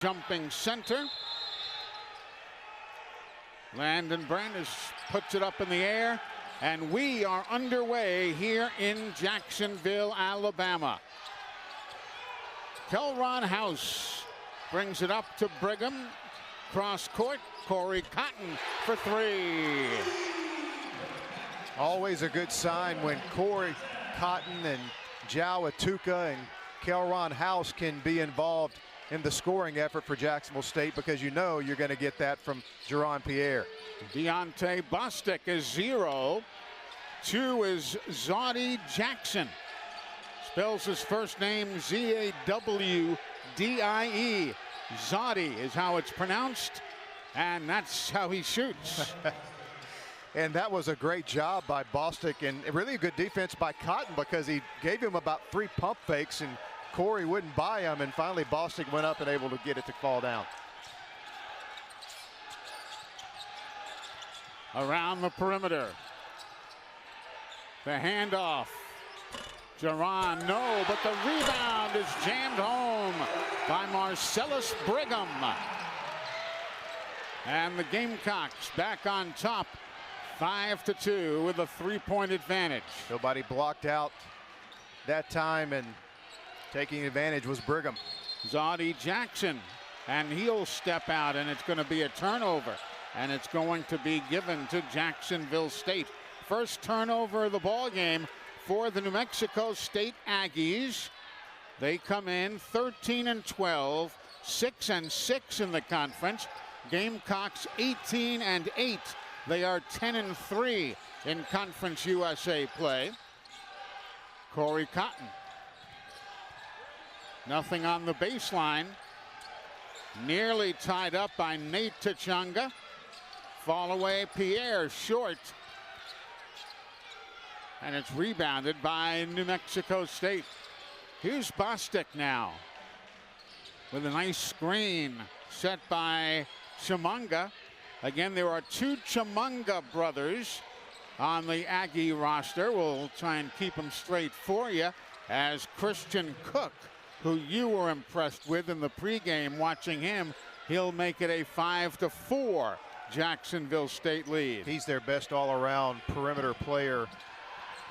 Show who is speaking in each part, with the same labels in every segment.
Speaker 1: Jumping center. Landon Brandis puts it up in the air, and we are underway here in Jacksonville, Alabama. Kelron House brings it up to Brigham. Cross court, Corey Cotton for three.
Speaker 2: Always a good sign when Corey Cotton and Joe Atuka and Kelron House can be involved in the scoring effort for Jacksonville State, because you know you're going to get that from Jerron Pierre.
Speaker 1: Deontay Bostic is 0. 2 is Zoddy Jackson. Spells his first name Z-A-W-D-I-E. Zoddy is how it's pronounced, and that's how he shoots.
Speaker 2: And that was a great job by Bostic, and really a good defense by Cotton, because he gave him about 3 pump fakes and Corey wouldn't buy him, and finally Bostic went up and able to get it to fall down.
Speaker 1: Around the perimeter. The handoff. Jerron, no, but the rebound is jammed home by Marcellus Brigham. And the Gamecocks back on top, 5-2 with a 3-point advantage.
Speaker 2: Nobody blocked out that time, and taking advantage was Brigham.
Speaker 1: Zoddy Jackson, and he'll step out, and it's going to be a turnover, and it's going to be given to Jacksonville State. First turnover of the ball game for the New Mexico State Aggies. They come in 13-12, 6-6 in the conference. Gamecocks 18-8. They are 10-3 in Conference USA play. Corey Cotton. Nothing on the baseline. Nearly tied up by Nate Tachunga. Fall away Pierre, short. And it's rebounded by New Mexico State. Here's Bostic now with a nice screen set by Chimanga. Again, there are 2 Chimanga brothers on the Aggie roster. We'll try and keep them straight for you, as Christian Cook, who you were impressed with in the pregame watching him, he'll make it a 5-4 Jacksonville State lead.
Speaker 2: He's their best all-around perimeter player.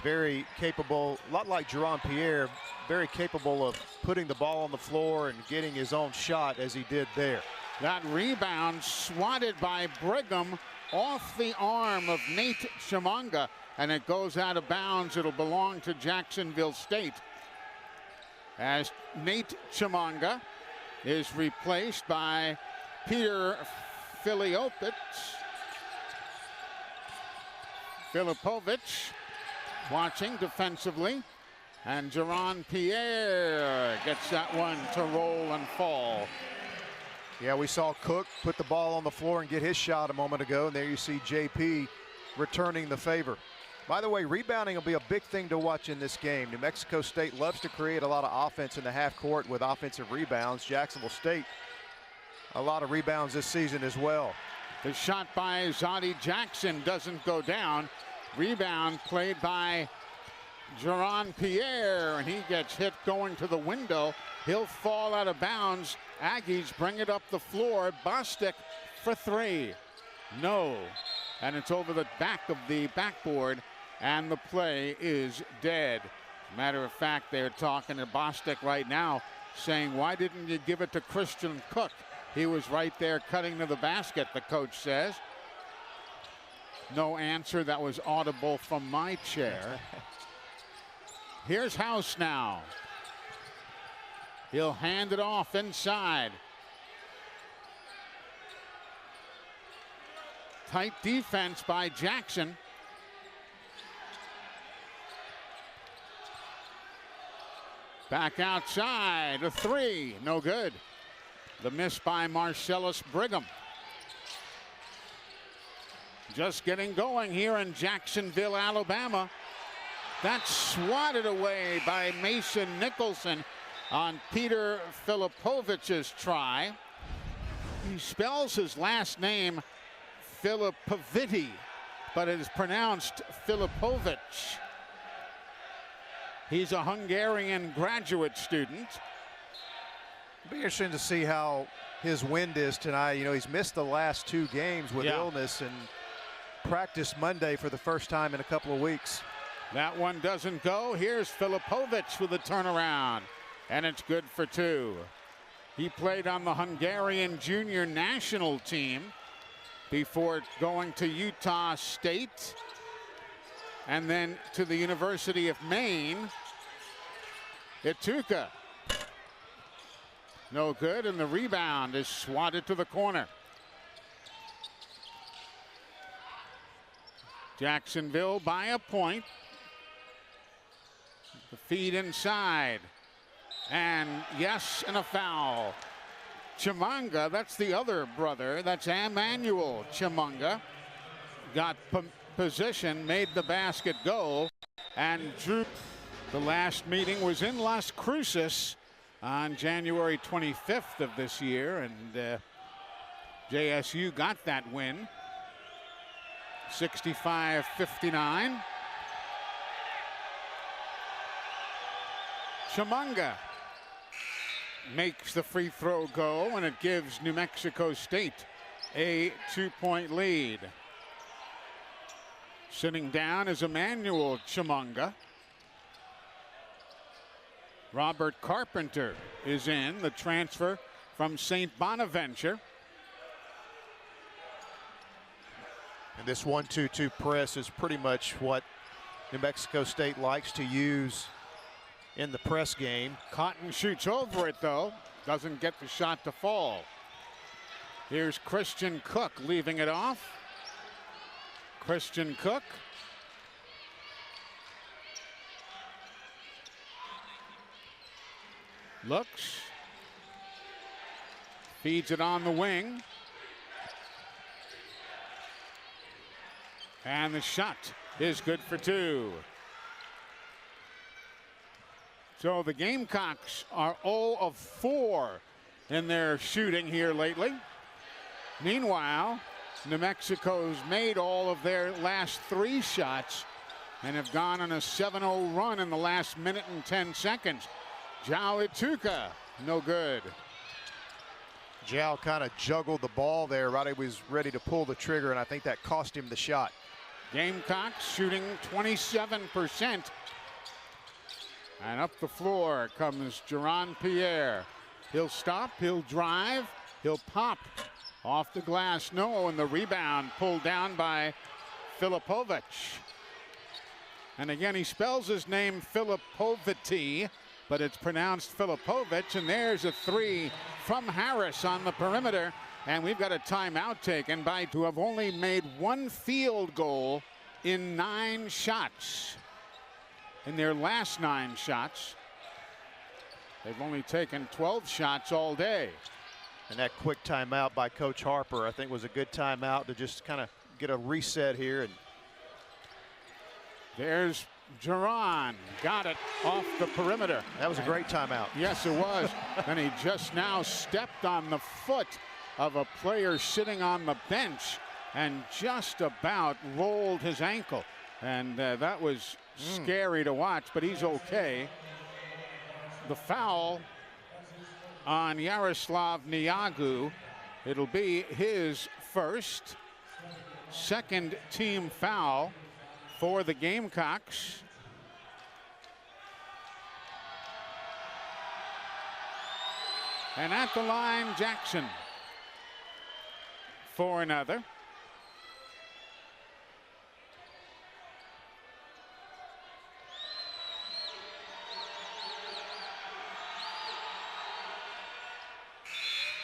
Speaker 2: Very capable, a lot like Jerron Pierre, very capable of putting the ball on the floor and getting his own shot, as he did there.
Speaker 1: That rebound swatted by Brigham off the arm of Nate Chimanga, and it goes out of bounds. It'll belong to Jacksonville State, as Nate Chimanga is replaced by Peter Filipovich. Watching defensively, and Jerron Pierre gets that one to roll and fall.
Speaker 2: Yeah, we saw Cook put the ball on the floor and get his shot a moment ago, and there you see JP returning the favor. By the way, rebounding will be a big thing to watch in this game. New Mexico State loves to create a lot of offense in the half court with offensive rebounds. Jacksonville State, a lot of rebounds this season as well.
Speaker 1: The shot by Zoddy Jackson doesn't go down. Rebound played by Jerron Pierre, and he gets hit going to the window. He'll fall out of bounds. Aggies bring it up the floor. Bostic for 3. No. And it's over the back of the backboard, and the play is dead. Matter of fact, they're talking to Bostic right now, saying, why didn't you give it to Christian Cook? He was right there cutting to the basket, the coach says. No answer. That was audible from my chair. Here's House now. He'll hand it off inside. Tight defense by Jackson. Back outside, a 3, no good. The miss by Marcellus Brigham. Just getting going here in Jacksonville, Alabama. That's swatted away by Mason Nicholson on Peter Filipovich's try. He spells his last name Filipoviti, but it is pronounced Filipovich. He's a Hungarian graduate student.
Speaker 2: It'll be interesting to see how his wind is tonight. You know, he's missed the last 2 games with illness and practiced Monday for the first time in a couple of weeks.
Speaker 1: That one doesn't go. Here's Filipovic with a turnaround, and it's good for 2. He played on the Hungarian junior national team before going to Utah State and then to the University of Maine. Ituka. No good, and the rebound is swatted to the corner. Jacksonville by a point. The feed inside. And yes, and a foul. Chimanga, that's the other brother. That's Emmanuel Chimanga. Got position, made the basket go, and drew. The last meeting was in Las Cruces on January 25th of this year, and JSU got that win, 65-59. Chimanga makes the free throw go, and it gives New Mexico State a 2-point lead. Sitting down is Emmanuel Chimanga. Robert Carpenter is in, the transfer from St. Bonaventure.
Speaker 2: And this 1-2-2 press is pretty much what New Mexico State likes to use in the press game.
Speaker 1: Cotton shoots over it, though. Doesn't get the shot to fall. Here's Christian Cook leaving it off. Christian Cook. Looks. Feeds it on the wing. And the shot is good for 2. So the Gamecocks are 0 of 4 in their shooting here lately. Meanwhile, New Mexico's made all of their last 3 shots and have gone on a 7-0 run in the last minute and 10 seconds. Jao Ituka, no good.
Speaker 2: Jao kind of juggled the ball there right as he was ready to pull the trigger, and I think that cost him the shot.
Speaker 1: Gamecocks shooting 27%. And up the floor comes Jaron Pierre. He'll stop, he'll drive, he'll pop off the glass. No, and the rebound pulled down by Filipovic. And again, he spells his name Filipoviti, but it's pronounced Filipovic. And there's a 3 from Harris on the perimeter. And we've got a timeout taken by to have only made 1 field goal in 9 shots. In their last 9 shots, they've only taken 12 shots all day.
Speaker 2: And that quick timeout by Coach Harper, I think, was a good timeout to just kind of get a reset here. And
Speaker 1: there's Jaron, got it off the perimeter.
Speaker 2: That was a great timeout.
Speaker 1: Yes, it was. And he just now stepped on the foot of a player sitting on the bench and just about rolled his ankle. And that was scary to watch, but he's okay. The foul on Yaroslav Niagu. It'll be his first, 2nd team foul for the Gamecocks. And at the line, Jackson for another.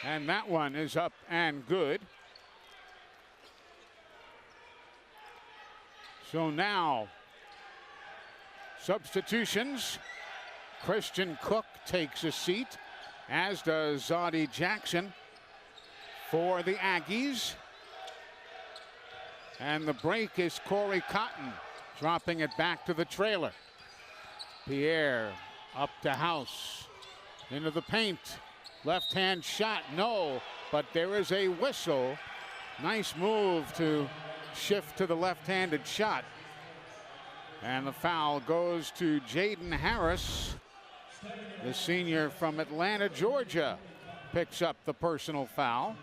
Speaker 1: And that one is up and good. So now, substitutions. Christian Cook takes a seat, as does Zodie Jackson for the Aggies. And the break is Corey Cotton, dropping it back to the trailer. Pierre up to House, into the paint. Left-hand shot, no, but there is a whistle. Nice move to shift to the left-handed shot. And the foul goes to Jaden Harris, the senior from Atlanta, Georgia. picks up the personal foul.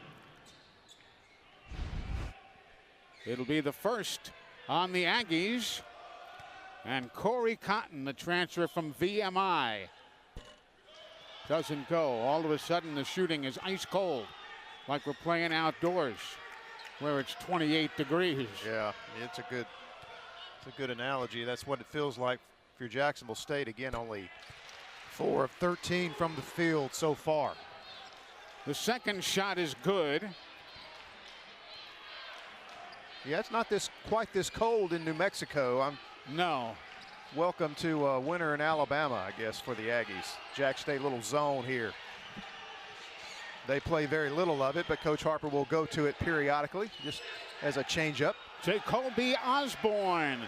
Speaker 1: It'll be the first on the Aggies. And Corey Cotton, the transfer from VMI, doesn't go. All of a sudden, the shooting is ice cold, like we're playing outdoors, where it's 28 degrees.
Speaker 2: Yeah, it's a good analogy. That's what it feels like for Jacksonville State. Again, only 4 of 13 from the field so far.
Speaker 1: The second shot is good.
Speaker 2: Yeah, it's not quite this cold in New Mexico.
Speaker 1: No.
Speaker 2: Welcome to winter in Alabama, I guess, for the Aggies. Jack State little zone here. They play very little of it, but Coach Harper will go to it periodically, just as a change-up.
Speaker 1: Jacoby Osborne,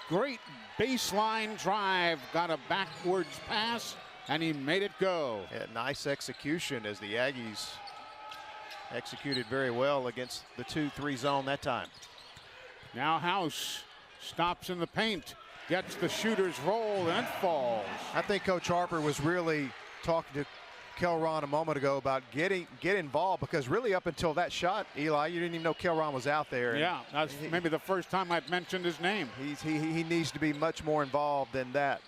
Speaker 1: great baseline drive, got a backwards pass, and he made it go.
Speaker 2: Yeah, nice execution as the Aggies executed very well against the 2-3 zone that time.
Speaker 1: Now House stops in the paint, gets the shooter's roll, and it falls.
Speaker 2: I think Coach Harper was really talking to Kelron a moment ago about get involved, because really up until that shot, Eli, you didn't even know Kelron was out there.
Speaker 1: Yeah, that's maybe the first time I've mentioned his name.
Speaker 2: He needs to be much more involved than that.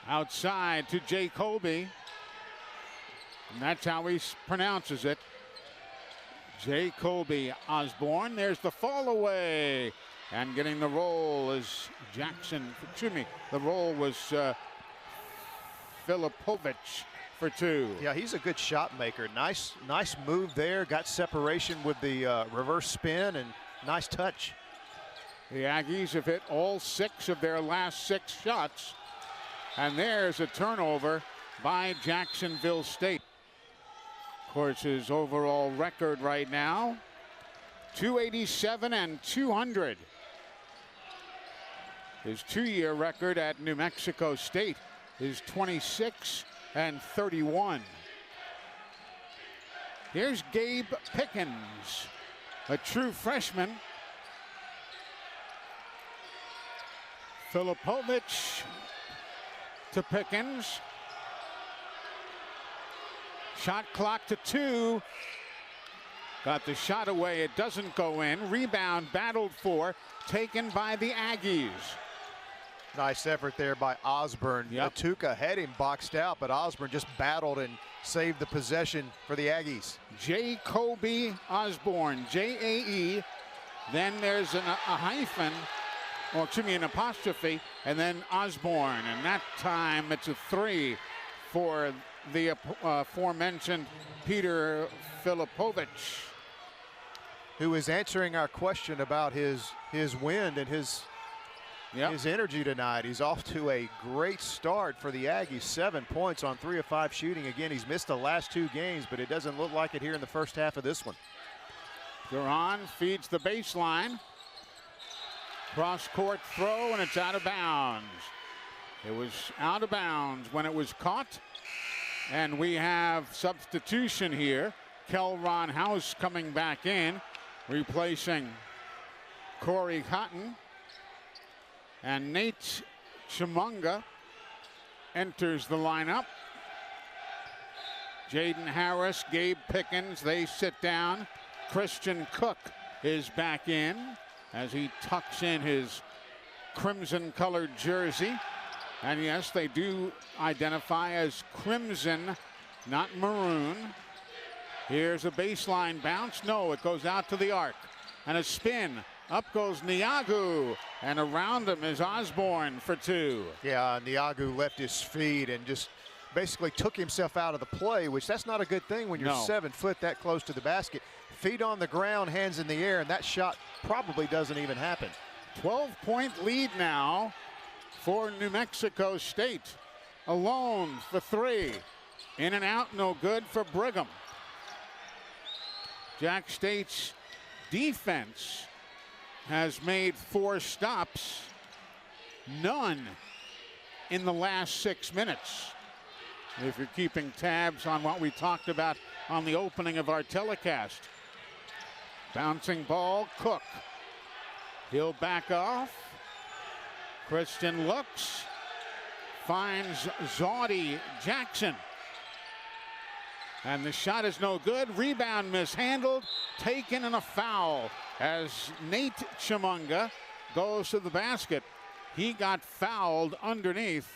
Speaker 1: Outside to Jacoby, and that's how he pronounces it. Jacoby Osborne. There's the fall away. And getting the roll is Jackson. Excuse me. The roll was Filipovich for 2.
Speaker 2: Yeah, he's a good shot maker. Nice move there. Got separation with the reverse spin, and nice touch.
Speaker 1: The Aggies have hit all 6 of their last 6 shots. And there's a turnover by Jacksonville State. Of course, his overall record right now, 287 and 200. His 2-year record at New Mexico State is 26 and 31. Here's Gabe Pickens, a true freshman. Filipovich to Pickens. Shot clock to 2. Got the shot away. It doesn't go in. Rebound battled for, taken by the Aggies.
Speaker 2: Nice effort there by Osborne.
Speaker 1: Yep.
Speaker 2: Atuka had him boxed out, but Osborne just battled and saved the possession for the Aggies.
Speaker 1: Jacoby Osborne, J-A-E. Then there's a hyphen, or excuse me, an apostrophe, and then Osborne. And that time it's a 3 for the aforementioned Peter Filipovich,
Speaker 2: who is answering our question about his wind and his energy tonight. He's off to a great start for the Aggies. 7 points on 3 of 5 shooting. Again, he's missed the last 2 games, but it doesn't look like it here in the first half of this one.
Speaker 1: Duran feeds the baseline. Cross-court throw, and it's out of bounds. It was out of bounds when it was caught. And we have substitution here. Kelron House coming back in, replacing Corey Cotton. And Nate Chimunga enters the lineup. Jaden Harris, Gabe Pickens, they sit down. Christian Cook is back in as he tucks in his crimson-colored jersey. And yes, they do identify as crimson, not maroon. Here's a baseline bounce. No, it goes out to the arc. And a spin. Up goes Niagu. And around him is Osborne for 2.
Speaker 2: Yeah, Niagu left his feet and just basically took himself out of the play, which that's not a good thing when you're 7 foot that close to the basket. Feet on the ground, hands in the air, and that shot probably doesn't even happen.
Speaker 1: 12-point lead now for New Mexico State. Alone for 3. In and out, no good for Brigham. Jack State's defense has made 4 stops, none in the last 6 minutes. If you're keeping tabs on what we talked about on the opening of our telecast. Bouncing ball, Cook. He'll back off. Christian looks, finds Zaudy Jackson. And the shot is no good. Rebound mishandled, taken, and a foul as Nate Chimunga goes to the basket. He got fouled underneath.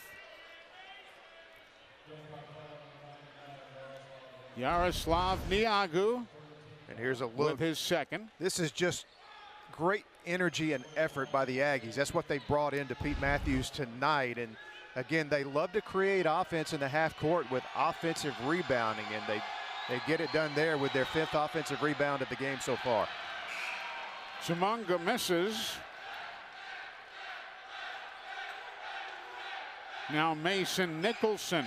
Speaker 1: Yaroslav Niagu.
Speaker 2: And here's a look.
Speaker 1: With his second.
Speaker 2: This is just great energy and effort by the Aggies. That's what they brought into Pete Matthews tonight. And again, they love to create offense in the half court with offensive rebounding, and they get it done there with their 5th offensive rebound of the game so far.
Speaker 1: Chimunga misses. Now Mason Nicholson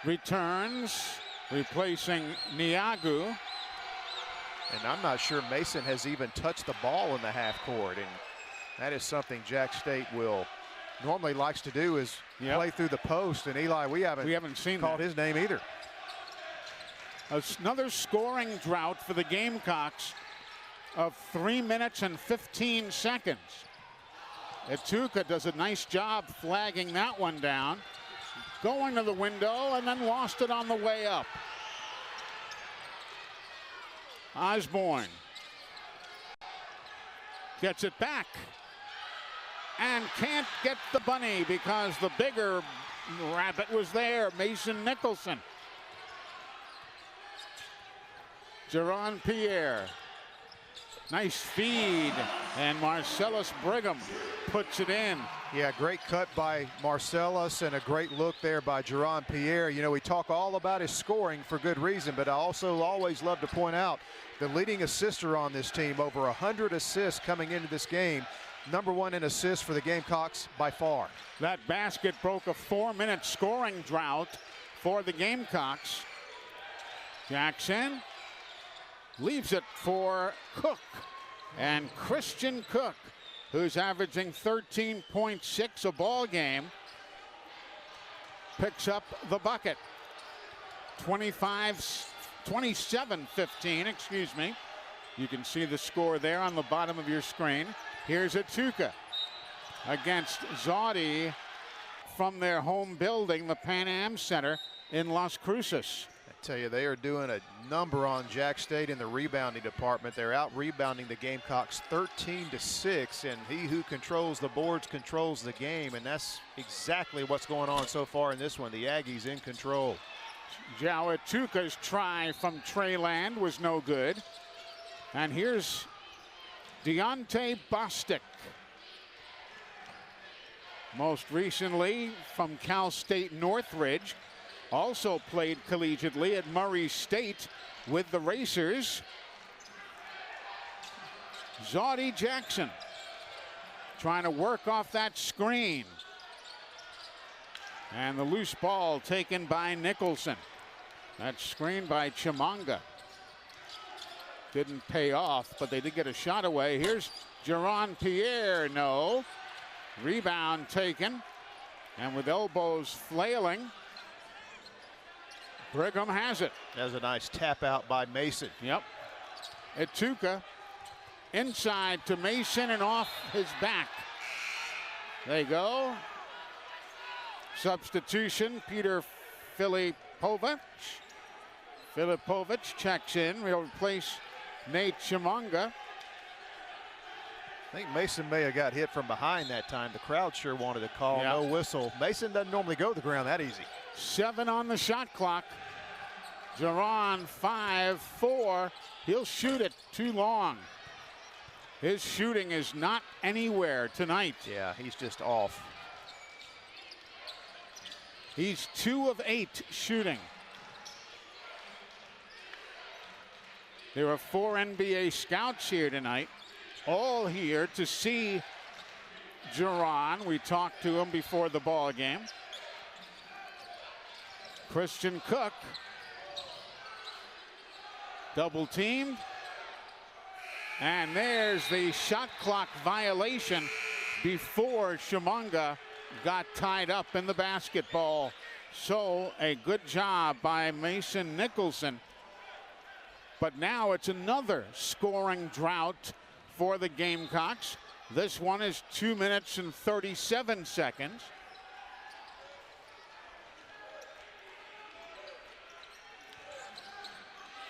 Speaker 1: returns, replacing Niagu.
Speaker 2: And I'm not sure Mason has even touched the ball in the half court, and that is something Jack State will normally likes to do, is play through the post. And Eli, we haven't
Speaker 1: seen
Speaker 2: called his name either.
Speaker 1: Another scoring drought for the Gamecocks of 3 minutes and 15 seconds. Etuka does a nice job flagging that one down, going to the window, and then lost it on the way up. Osborne gets it back and can't get the bunny because the bigger rabbit was there, Mason Nicholson. Jaron Pierre. Nice feed, and Marcellus Brigham puts it in.
Speaker 2: Yeah, great cut by Marcellus and a great look there by Jaron Pierre. You know, we talk all about his scoring for good reason, but I also always love to point out the leading assister on this team, over 100 assists coming into this game. #1 in assists for the Gamecocks by far.
Speaker 1: That basket broke a 4-minute scoring drought for the Gamecocks. Jackson leaves it for Cook, and Christian Cook, who's averaging 13.6 a ball game, picks up the bucket. 27-15, excuse me. You can see the score there on the bottom of your screen. Here's Etuka against Zaudy from their home building, the Pan Am Center in Las Cruces.
Speaker 2: I tell you, they are doing a number on Jack State in the rebounding department. They're out rebounding the Gamecocks 13-6, and he who controls the boards controls the game, and that's exactly what's going on so far in this one. The Aggies in control.
Speaker 1: Joe Etuka's try from Trey Land was no good. And here's Deontay Bostic. Most recently from Cal State Northridge. Also played collegiately at Murray State with the Racers. Zaudy Jackson trying to work off that screen. And the loose ball taken by Nicholson. That screen by Chimunga didn't pay off, but they did get a shot away. Here's Jaron Pierre, no. Rebound taken, and with elbows flailing, Brigham has it.
Speaker 2: That was a nice tap out by Mason.
Speaker 1: Yep. Etuka inside to Mason and off his back. There you go. Substitution, Peter Filipovic. Filipovic checks in. We'll replace Nate Chimunga.
Speaker 2: I think Mason may have got hit from behind that time. The crowd sure wanted to call. No whistle. Mason doesn't normally go to the ground that easy.
Speaker 1: 7 on the shot clock. Jaron 5-4. He'll shoot it too long. His shooting is not anywhere tonight.
Speaker 2: Yeah, he's just off.
Speaker 1: He's 2 of 8 shooting. There are 4 NBA scouts here tonight, all here to see Jaron. We talked to him before the ball game. Christian Cook double teamed. And there's the shot clock violation before Chimunga got tied up in the basketball. So a good job by Mason Nicholson. But now it's another scoring drought for the Gamecocks. This one is 2 minutes and 37 seconds.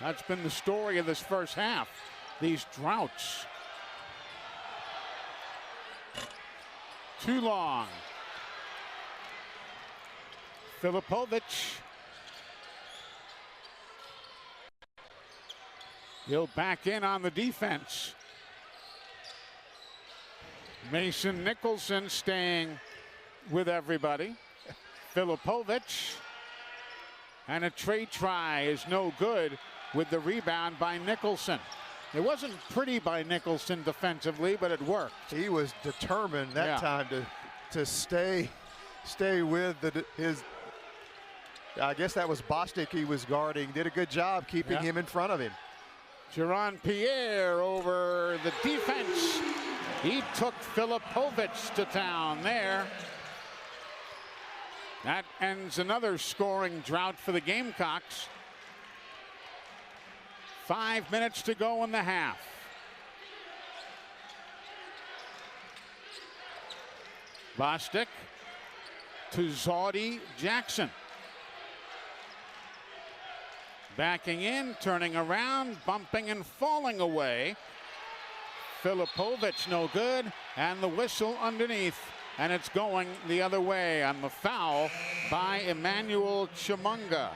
Speaker 1: That's been the story of this first half, these droughts. Too long. Filipovic. He'll back in on the defense. Mason Nicholson staying with everybody. Filipovic. And a trade try is no good with the rebound by Nicholson. It wasn't pretty by Nicholson defensively, but it worked.
Speaker 2: He was determined that time to stay with his. I guess that was Bostic he was guarding. Did a good job keeping him in front of him.
Speaker 1: Jaron Pierre over the defense. He took Filipovic to town there. That ends another scoring drought for the Gamecocks. 5 minutes to go in the half. Bostic to Zaudy Jackson. Backing in, turning around, bumping and falling away. Filipovic no good, and the whistle underneath, and it's going the other way on the foul by Emmanuel Chimunga.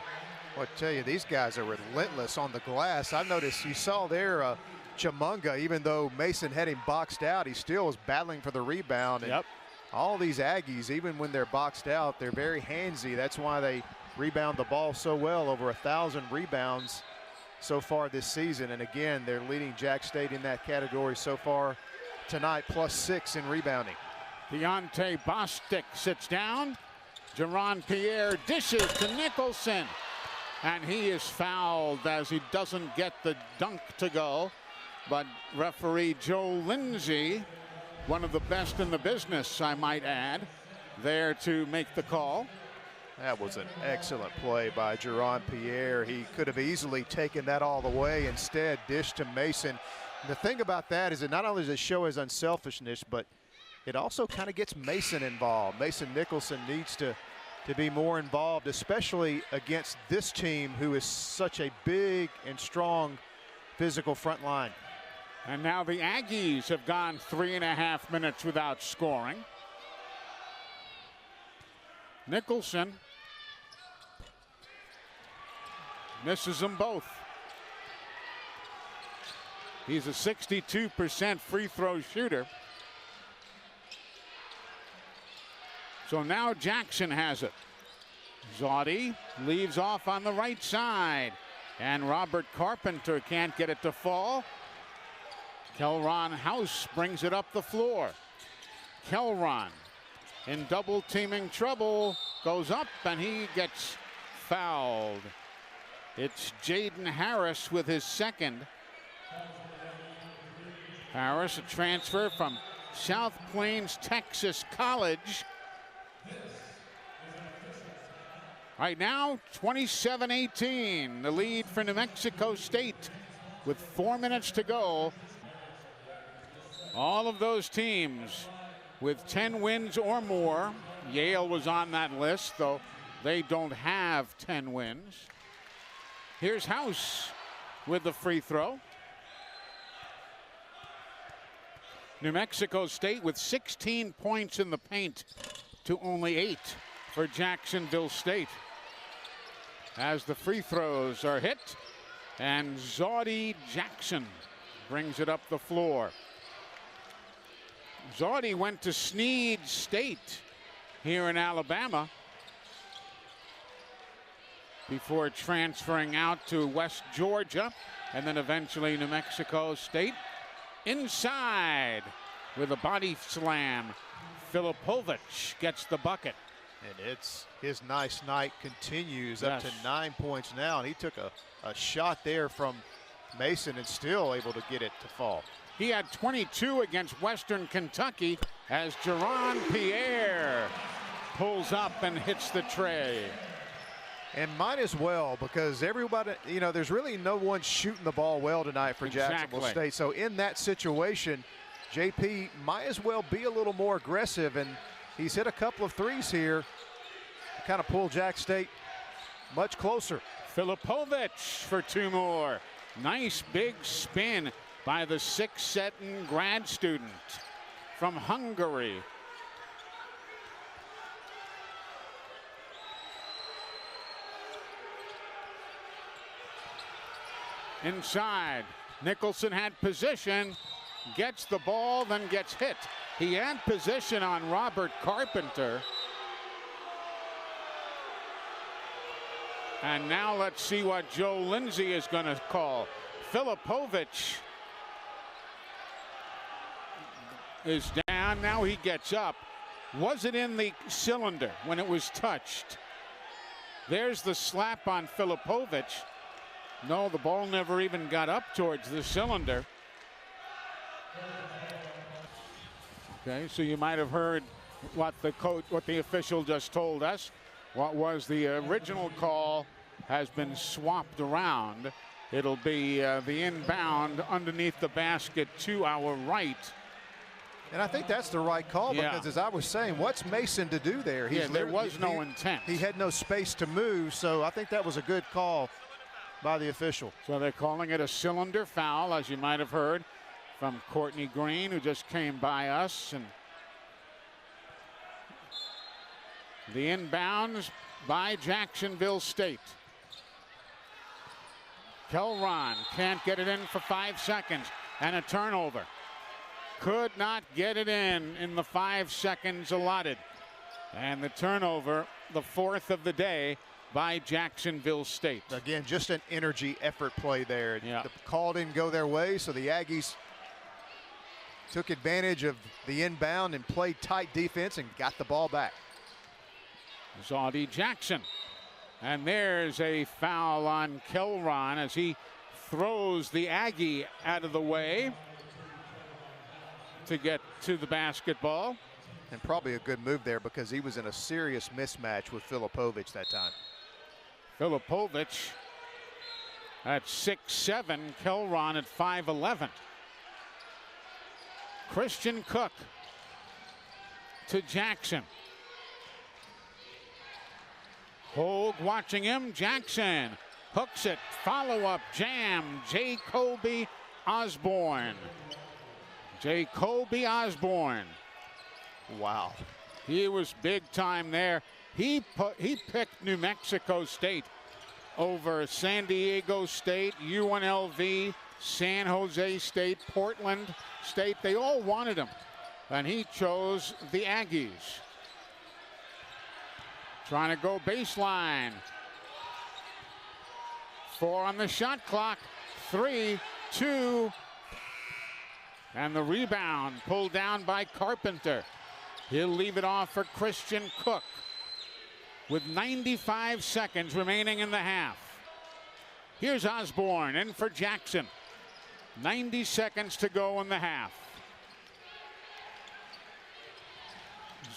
Speaker 2: Well, I tell you, these guys are relentless on the glass. I noticed you saw there Chimunga, even though Mason had him boxed out, he still was battling for the rebound. And all these Aggies, even when they're boxed out, they're very handsy. That's why they rebound the ball so well, over 1,000 rebounds so far this season. And again, they're leading Jack State in that category so far tonight, +6 in rebounding.
Speaker 1: Deontay Bostic sits down. Jaron Pierre dishes to Nicholson. And he is fouled as he doesn't get the dunk to go. But referee Joe Lindsay, one of the best in the business, I might add, there to make the call.
Speaker 2: That was an excellent play by Jaron Pierre. He could have easily taken that all the way, instead dished to Mason. And the thing about that is it not only does it show his unselfishness, but it also kind of gets Mason involved. Mason Nicholson needs to be more involved, especially against this team who is such a big and strong physical front line.
Speaker 1: And now the Aggies have gone 3.5 minutes without scoring. Nicholson misses them both. He's a 62% free throw shooter. So now Jackson has it. Zaudy leaves off on the right side. And Robert Carpenter can't get it to fall. Kelron House brings it up the floor. Kelron in double teaming trouble, goes up and he gets fouled. It's Jaden Harris with his second. Harris, a transfer from South Plains, Texas College. Right now, 27-18, the lead for New Mexico State with 4 minutes to go. All of those teams with 10 wins or more. Yale was on that list, though they don't have 10 wins. Here's House with the free throw. New Mexico State with 16 points in the paint to only 8 for Jacksonville State. As the free throws are hit, and Zaudy Jackson brings it up the floor. Zaudy went to Snead State here in Alabama before transferring out to West Georgia and then eventually New Mexico State. Inside with a body slam, Filipovic gets the bucket.
Speaker 2: And it's his nice night continues up to 9 points now. And he took a shot there from Mason and still able to get it to fall.
Speaker 1: He had 22 against Western Kentucky as Jaron Pierre pulls up and hits the tray.
Speaker 2: And might as well, because everybody, you know, there's really no one shooting the ball well tonight for Jacksonville State. So in that situation, JP might as well be a little more aggressive, and he's hit a couple of threes here to kind of pull Jack State much closer.
Speaker 1: Filipovic for 2 more. Nice big spin by the 6'7" grad student from Hungary. Inside, Nicholson had position, gets the ball, then gets hit. He had position on Robert Carpenter. And now let's see what Joe Lindsay is going to call. Filipovic is down. Now he gets up. Was it in the cylinder when it was touched? There's the slap on Filipovic. No, the ball never even got up towards the cylinder. Okay, so you might have heard what the official just told us. What was the original call has been swapped around. It'll be the inbound underneath the basket to our right.
Speaker 2: And I think that's the right call because, as I was saying, what's Mason to do there?
Speaker 1: There was no intent.
Speaker 2: He had no space to move, so I think that was a good call by the official.
Speaker 1: So they're calling it a cylinder foul, as you might have heard from Courtney Green, who just came by us. And the inbounds by Jacksonville State. Kelron can't get it in for 5 seconds, and a turnover. Could not get it in the 5 seconds allotted. And the turnover, the 4th of the day by Jacksonville State.
Speaker 2: Again, just an energy effort play there.
Speaker 1: Yeah.
Speaker 2: The call didn't go their way, so the Aggies took advantage of the inbound and played tight defense and got the ball back.
Speaker 1: Zaudi Jackson. And there's a foul on Kelron as he throws the Aggie out of the way to get to the basketball.
Speaker 2: And probably a good move there because he was in a serious mismatch with Filipovic that time.
Speaker 1: Filipovic at 6'7", Kelron at 5'11". Christian Cook to Jackson. Hogue watching him. Jackson hooks it. Follow-up jam. Jacoby Osborne. Jacoby Osborne.
Speaker 2: Wow.
Speaker 1: He was big time there. He picked New Mexico State over San Diego State, UNLV, San Jose State, Portland State. They all wanted him, and he chose the Aggies. Trying to go baseline. 4 on the shot clock. 3, 2. And the rebound pulled down by Carpenter. He'll leave it off for Christian Cook with 95 seconds remaining in the half. Here's Osborne in for Jackson. 90 seconds to go in the half.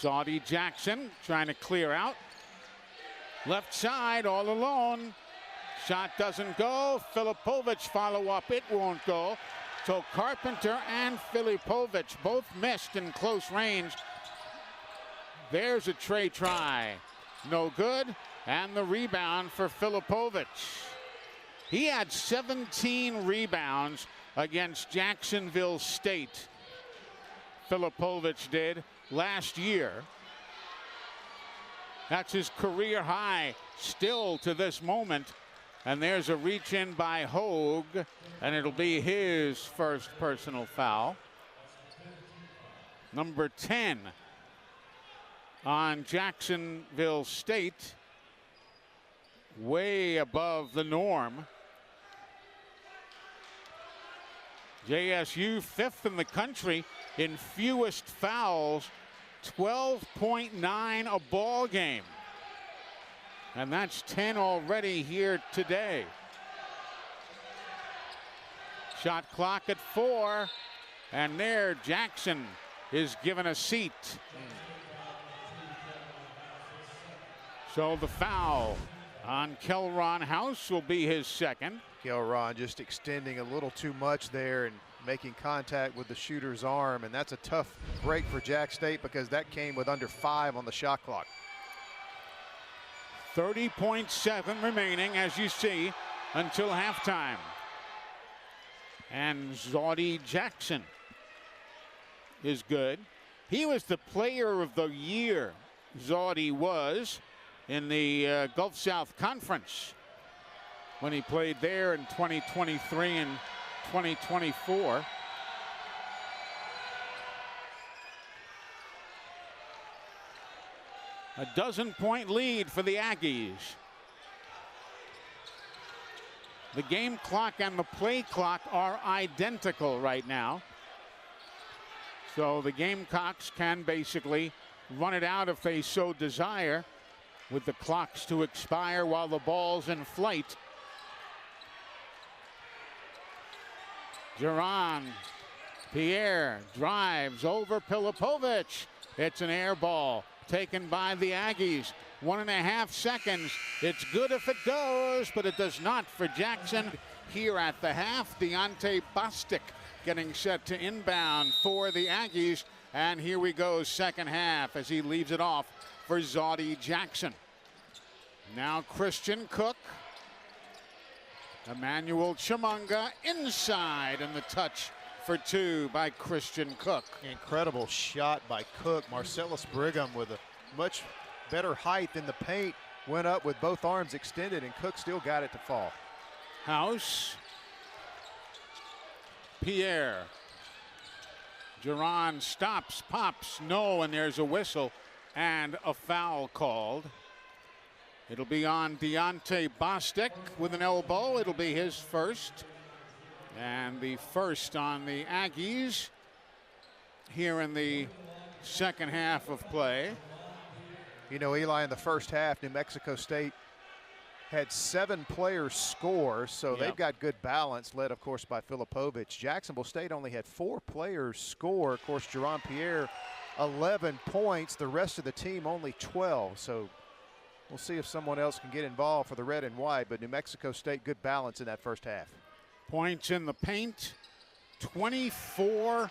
Speaker 1: Zaudi Jackson trying to clear out. Left side all alone. Shot doesn't go. Filipovic follow up. It won't go. So Carpenter and Filipovic both missed in close range. There's a Trey try. No good. And the rebound for Filipovic. He had 17 rebounds against Jacksonville State. Filipovic did last year. That's his career high still to this moment. And there's a reach in by Hogue, and it'll be his first personal foul. Number 10 on Jacksonville State. Way above the norm. JSU 5th in the country in fewest fouls. 12.9 a ball game. And that's 10 already here today. Shot clock at 4. And there Jackson is given a seat. So the foul on Kelron House will be his second.
Speaker 2: Kelron just extending a little too much there and making contact with the shooter's arm, and that's a tough break for Jack State because that came with under 5 on the shot clock.
Speaker 1: 30.7 remaining, as you see, until halftime. And Zodie Jackson is good. He was the player of the year, Zodie was, in the Gulf South Conference when he played there in 2023 and 2024. A dozen-point lead for the Aggies. The game clock and the play clock are identical right now. So the Gamecocks can basically run it out if they so desire, with the clocks to expire while the ball's in flight. Jaron Pierre drives over Pilipovic. It's an air ball taken by the Aggies. 1.5 seconds. It's good if it goes, but it does not for Jackson. Here at the half, Deontay Bostic getting set to inbound for the Aggies. And here we go, second half, as he leaves it off for Zodie Jackson. Now Christian Cook. Emmanuel Chimunga inside, and the touch for two by Christian Cook.
Speaker 2: Incredible shot by Cook. Marcellus Brigham with a much better height in the paint. Went up with both arms extended, and Cook still got it to fall.
Speaker 1: House. Pierre. Jaron stops, pops, no, and there's a whistle and a foul called. It'll be on Deontay Bostic with an elbow. It'll be his first. And the first on the Aggies here in the second half of play.
Speaker 2: You know, Eli, in the first half, New Mexico State had 7 players score, so they've got good balance, led, of course, by Filipovic. Jacksonville State only had 4 players score. Of course, Jaron Pierre, 11 points. The rest of the team only 12. So we'll see if someone else can get involved for the red and white, but New Mexico State, good balance in that first half.
Speaker 1: Points in the paint, 24-8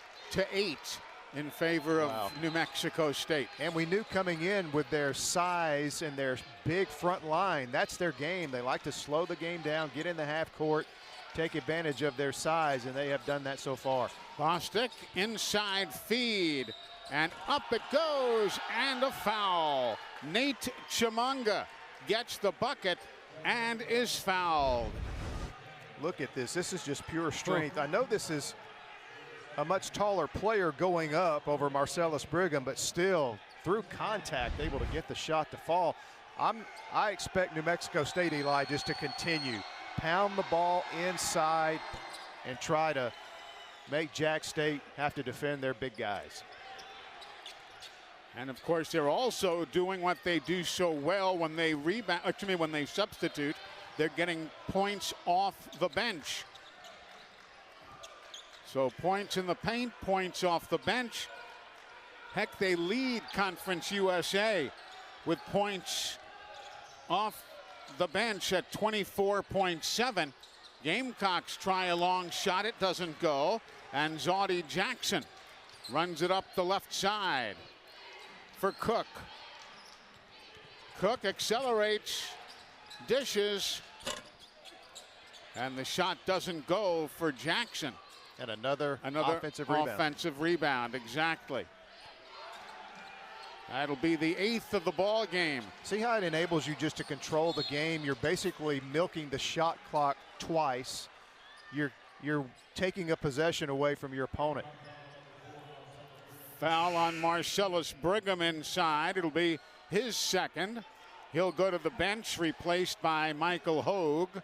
Speaker 1: in favor of New Mexico State.
Speaker 2: And we knew coming in with their size and their big front line, that's their game. They like to slow the game down, get in the half court, take advantage of their size, and they have done that so far.
Speaker 1: Bostic inside feed, and up it goes, and a foul. Nate Chimunga gets the bucket and is fouled.
Speaker 2: Look at this. This is just pure strength. I know this is a much taller player going up over Marcellus Brigham, but still, through contact, able to get the shot to fall. I expect New Mexico State, Eli, just to continue. Pound the ball inside and try to make Jack State have to defend their big guys.
Speaker 1: And of course, they're also doing what they do so well when they rebound, when they substitute. They're getting points off the bench. So points in the paint, points off the bench. Heck, they lead Conference USA with points off the bench at 24.7. Gamecocks try a long shot, it doesn't go. And Zodie Jackson runs it up the left side for Cook. Cook accelerates, dishes, and the shot doesn't go for Jackson.
Speaker 2: And another offensive rebound.
Speaker 1: Exactly. That'll be the 8th of the ball game.
Speaker 2: See how it enables you just to control the game? You're basically milking the shot clock twice. You're taking a possession away from your opponent.
Speaker 1: Foul on Marcellus Brigham inside. It'll be his second. He'll go to the bench, replaced by Michael Hogue.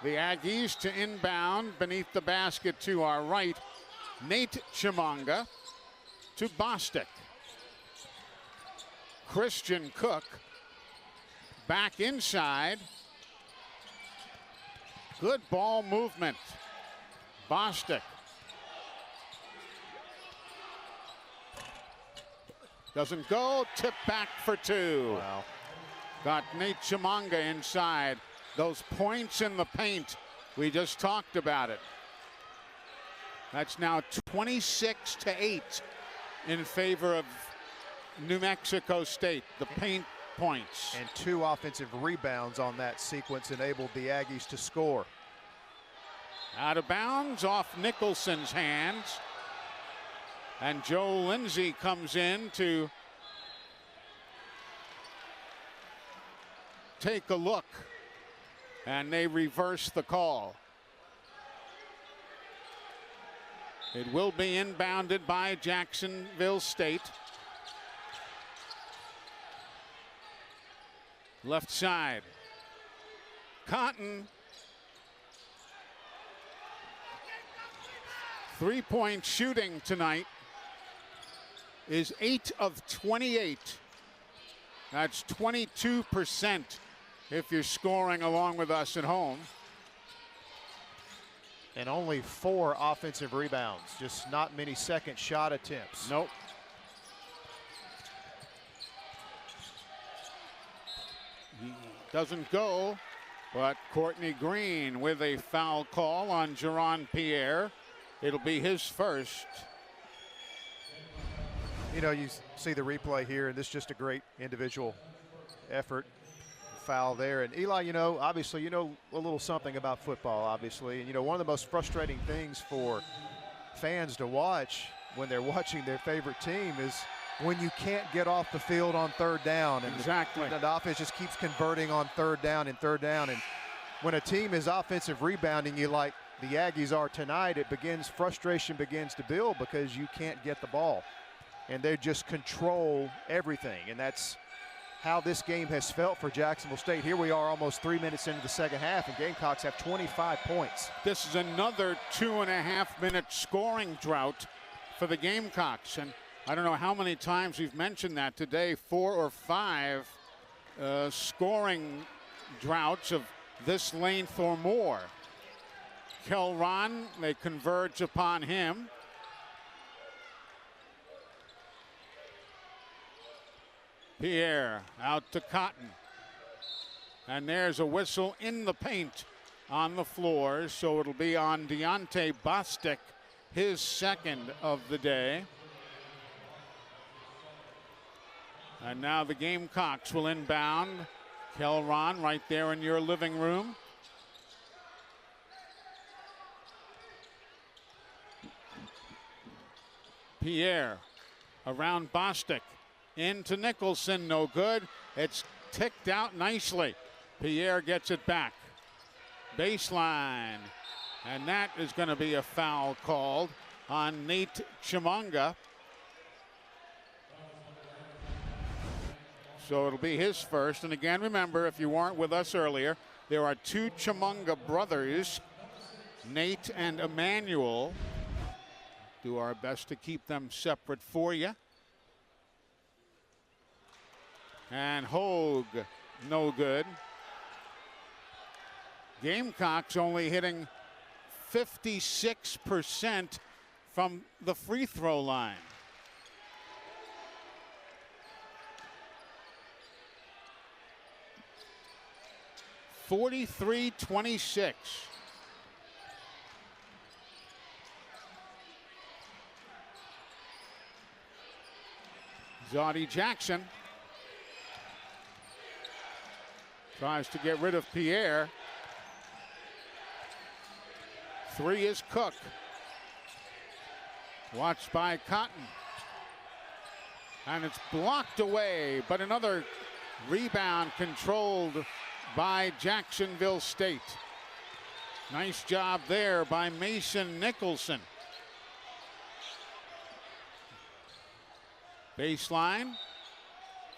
Speaker 1: The Aggies to inbound beneath the basket to our right. Nate Chimunga to Bostic. Christian Cook back inside. Good ball movement. Bostic. Doesn't go, tip back for two.
Speaker 2: Wow.
Speaker 1: Got Nate Chimunga inside. Those points in the paint, we just talked about it. That's now 26-8 in favor of New Mexico State. The paint points.
Speaker 2: And 2 offensive rebounds on that sequence enabled the Aggies to score.
Speaker 1: Out of bounds off Nicholson's hands. And Joe Lindsay comes in to take a look. And they reverse the call. It will be inbounded by Jacksonville State. Left side. Cotton. 3-point shooting tonight is 8 of 28. That's 22% if you're scoring along with us at home.
Speaker 2: And only 4 offensive rebounds, just not many second shot attempts.
Speaker 1: Nope. He doesn't go, but Courtney Green with a foul call on Jaron Pierre. It'll be his first.
Speaker 2: You know, you see the replay here, and this is just a great individual effort. Foul there. And Eli, you know, obviously, you know a little something about football, obviously. And, you know, one of the most frustrating things for fans to watch when they're watching their favorite team is when you can't get off the field on third down. And
Speaker 1: exactly.
Speaker 2: The offense just keeps converting on third down and third down. And when a team is offensive rebounding you like the Aggies are tonight, frustration begins to build because you can't get the ball. And they just control everything. And that's how this game has felt for Jacksonville State. Here we are almost 3 minutes into the second half, and Gamecocks have 25 points.
Speaker 1: This is another 2.5-minute scoring drought for the Gamecocks. And I don't know how many times we've mentioned that today, 4 or 5 scoring droughts of this length or more. Kelron, they converge upon him. Pierre out to Cotton. And there's a whistle in the paint on the floor, so it'll be on Deontay Bostic, his second of the day. And now the Gamecocks will inbound. Kelron right there in your living room. Pierre around Bostic. Into Nicholson, no good. It's ticked out nicely. Pierre gets it back. Baseline. And that is going to be a foul called on Nate Chimanga. So it'll be his first. And again, remember, if you weren't with us earlier, there are 2 Chimanga brothers, Nate and Emmanuel. Do our best to keep them separate for you. And Hogue, no good. Gamecocks only hitting 56% from the free throw line. (43-26). Zodie Jackson tries to get rid of Pierre. 3 is Cook. Watched by Cotton. And it's blocked away, but another rebound controlled by Jacksonville State. Nice job there by Mason Nicholson. Baseline.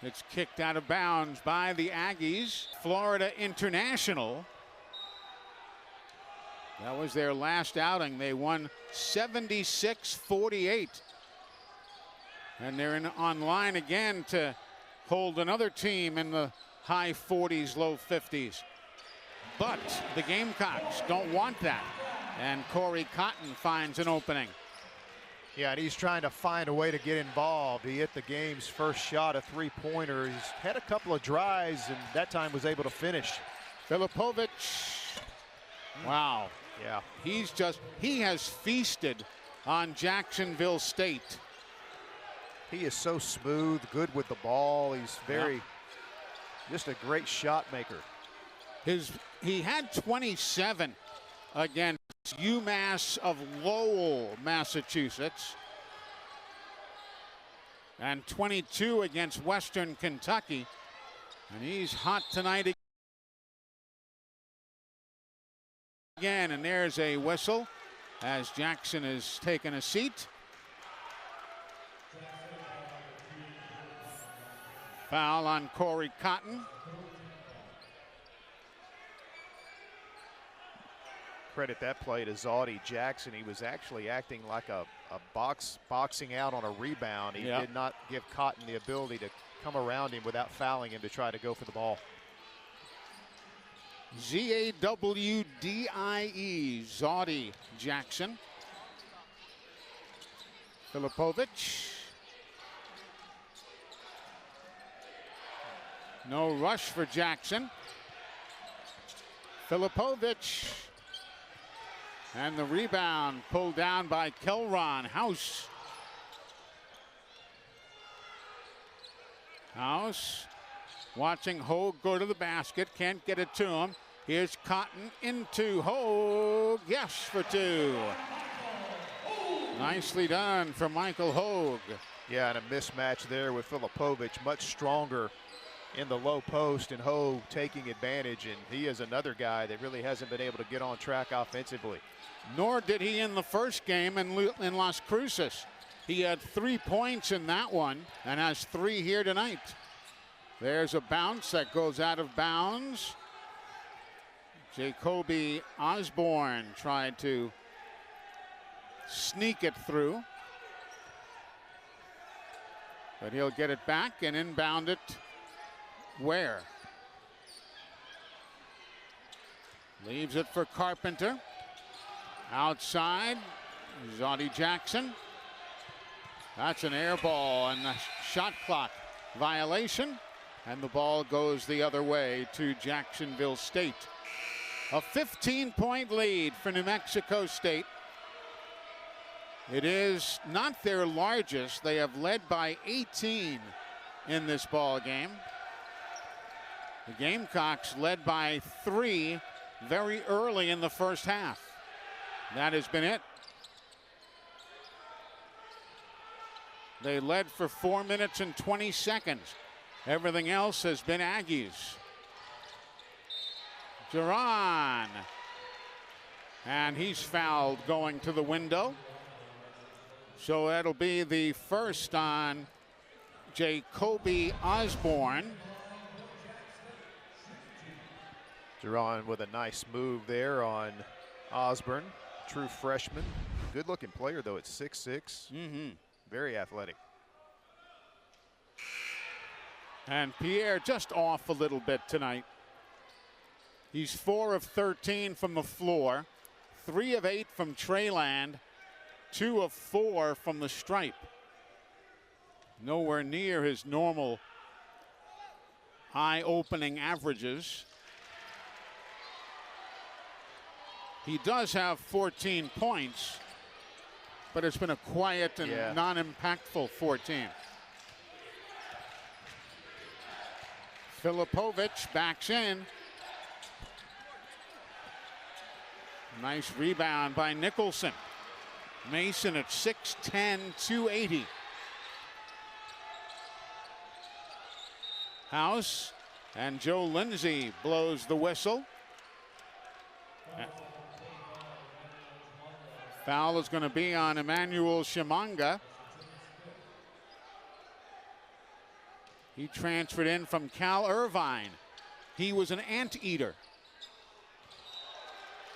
Speaker 1: It's kicked out of bounds by the Aggies. Florida International. That was their last outing. They won 76-48. And they're online again to hold another team in the high 40s, low 50s. But the Gamecocks don't want that. And Corey Cotton finds an opening.
Speaker 2: Yeah, and he's trying to find a way to get involved. He hit the game's first shot, a 3-pointer. He's had a couple of drives, and that time was able to finish.
Speaker 1: Filipovic. Wow.
Speaker 2: Yeah.
Speaker 1: He has feasted on Jacksonville State.
Speaker 2: He is so smooth, good with the ball. He's very Just a great shot maker.
Speaker 1: He had 27 against UMass of Lowell, Massachusetts, and 22 against Western Kentucky. And he's hot tonight again. And there's a whistle as Jackson is taking a seat. Foul on Corey Cotton.
Speaker 2: Credit that play to Zaudy Jackson. He was actually acting like a boxing out on a rebound. He did not give Cotton the ability to come around him without fouling him to try to go for the ball.
Speaker 1: Z-A-W-D-I-E, Zaudy Jackson. Filipovic. No rush for Jackson. Filipovic. And the rebound pulled down by Kelron House. House watching Hogue go to the basket. Can't get it to him. Here's Cotton into Hogue. Yes, for two. Nicely done for Michael Hogue.
Speaker 2: Yeah, and a mismatch there with Filipovic. Much stronger in the low post, and Hogue taking advantage. And he is another guy that really hasn't been able to get on track offensively.
Speaker 1: Nor did he in the first game in Las Cruces. He had 3 points in that one and has 3 here tonight. There's a bounce that goes out of bounds. Jacoby Osborne tried to sneak it through, but he'll get it back and inbound it where? Leaves it for Carpenter. Outside, Zaudy Jackson. That's an air ball and a shot clock violation, and the ball goes the other way to Jacksonville State. A 15-point lead for New Mexico State. It is not their largest. They have led by 18 in this ball game. The Gamecocks led by 3 very early in the first half. That has been it. They led for 4 minutes and 20 seconds. Everything else has been Aggies. Duran. And he's fouled going to the window. So that'll be the first on Jacoby Osborne.
Speaker 2: Duran with a nice move there on Osborne. True freshman. Good looking player though at 6'6". Very athletic.
Speaker 1: And Pierre just off a little bit tonight. He's 4 of 13 from the floor, 3 of 8 from Treyland, 2 of 4 from the stripe. Nowhere near his normal eye-opening averages. He does have 14 points, but it's been a quiet and non-impactful 14. Filipovic backs in. Nice rebound by Nicholson. Mason at 6'10", 280. House and Joe Lindsay blows the whistle. Foul is going to be on Emmanuel Shimanga. He transferred in from Cal Irvine. He was an anteater.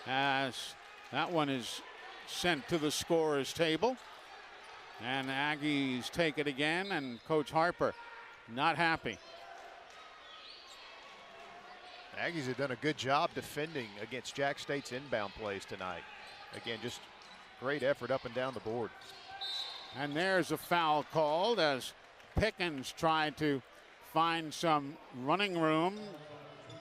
Speaker 1: As that one is sent to the scorer's table. And the Aggies take it again, and Coach Harper not happy.
Speaker 2: Aggies have done a good job defending against Jack State's inbound plays tonight. Again, just great effort up and down the board.
Speaker 1: And there's a foul called as Pickens tried to find some running room.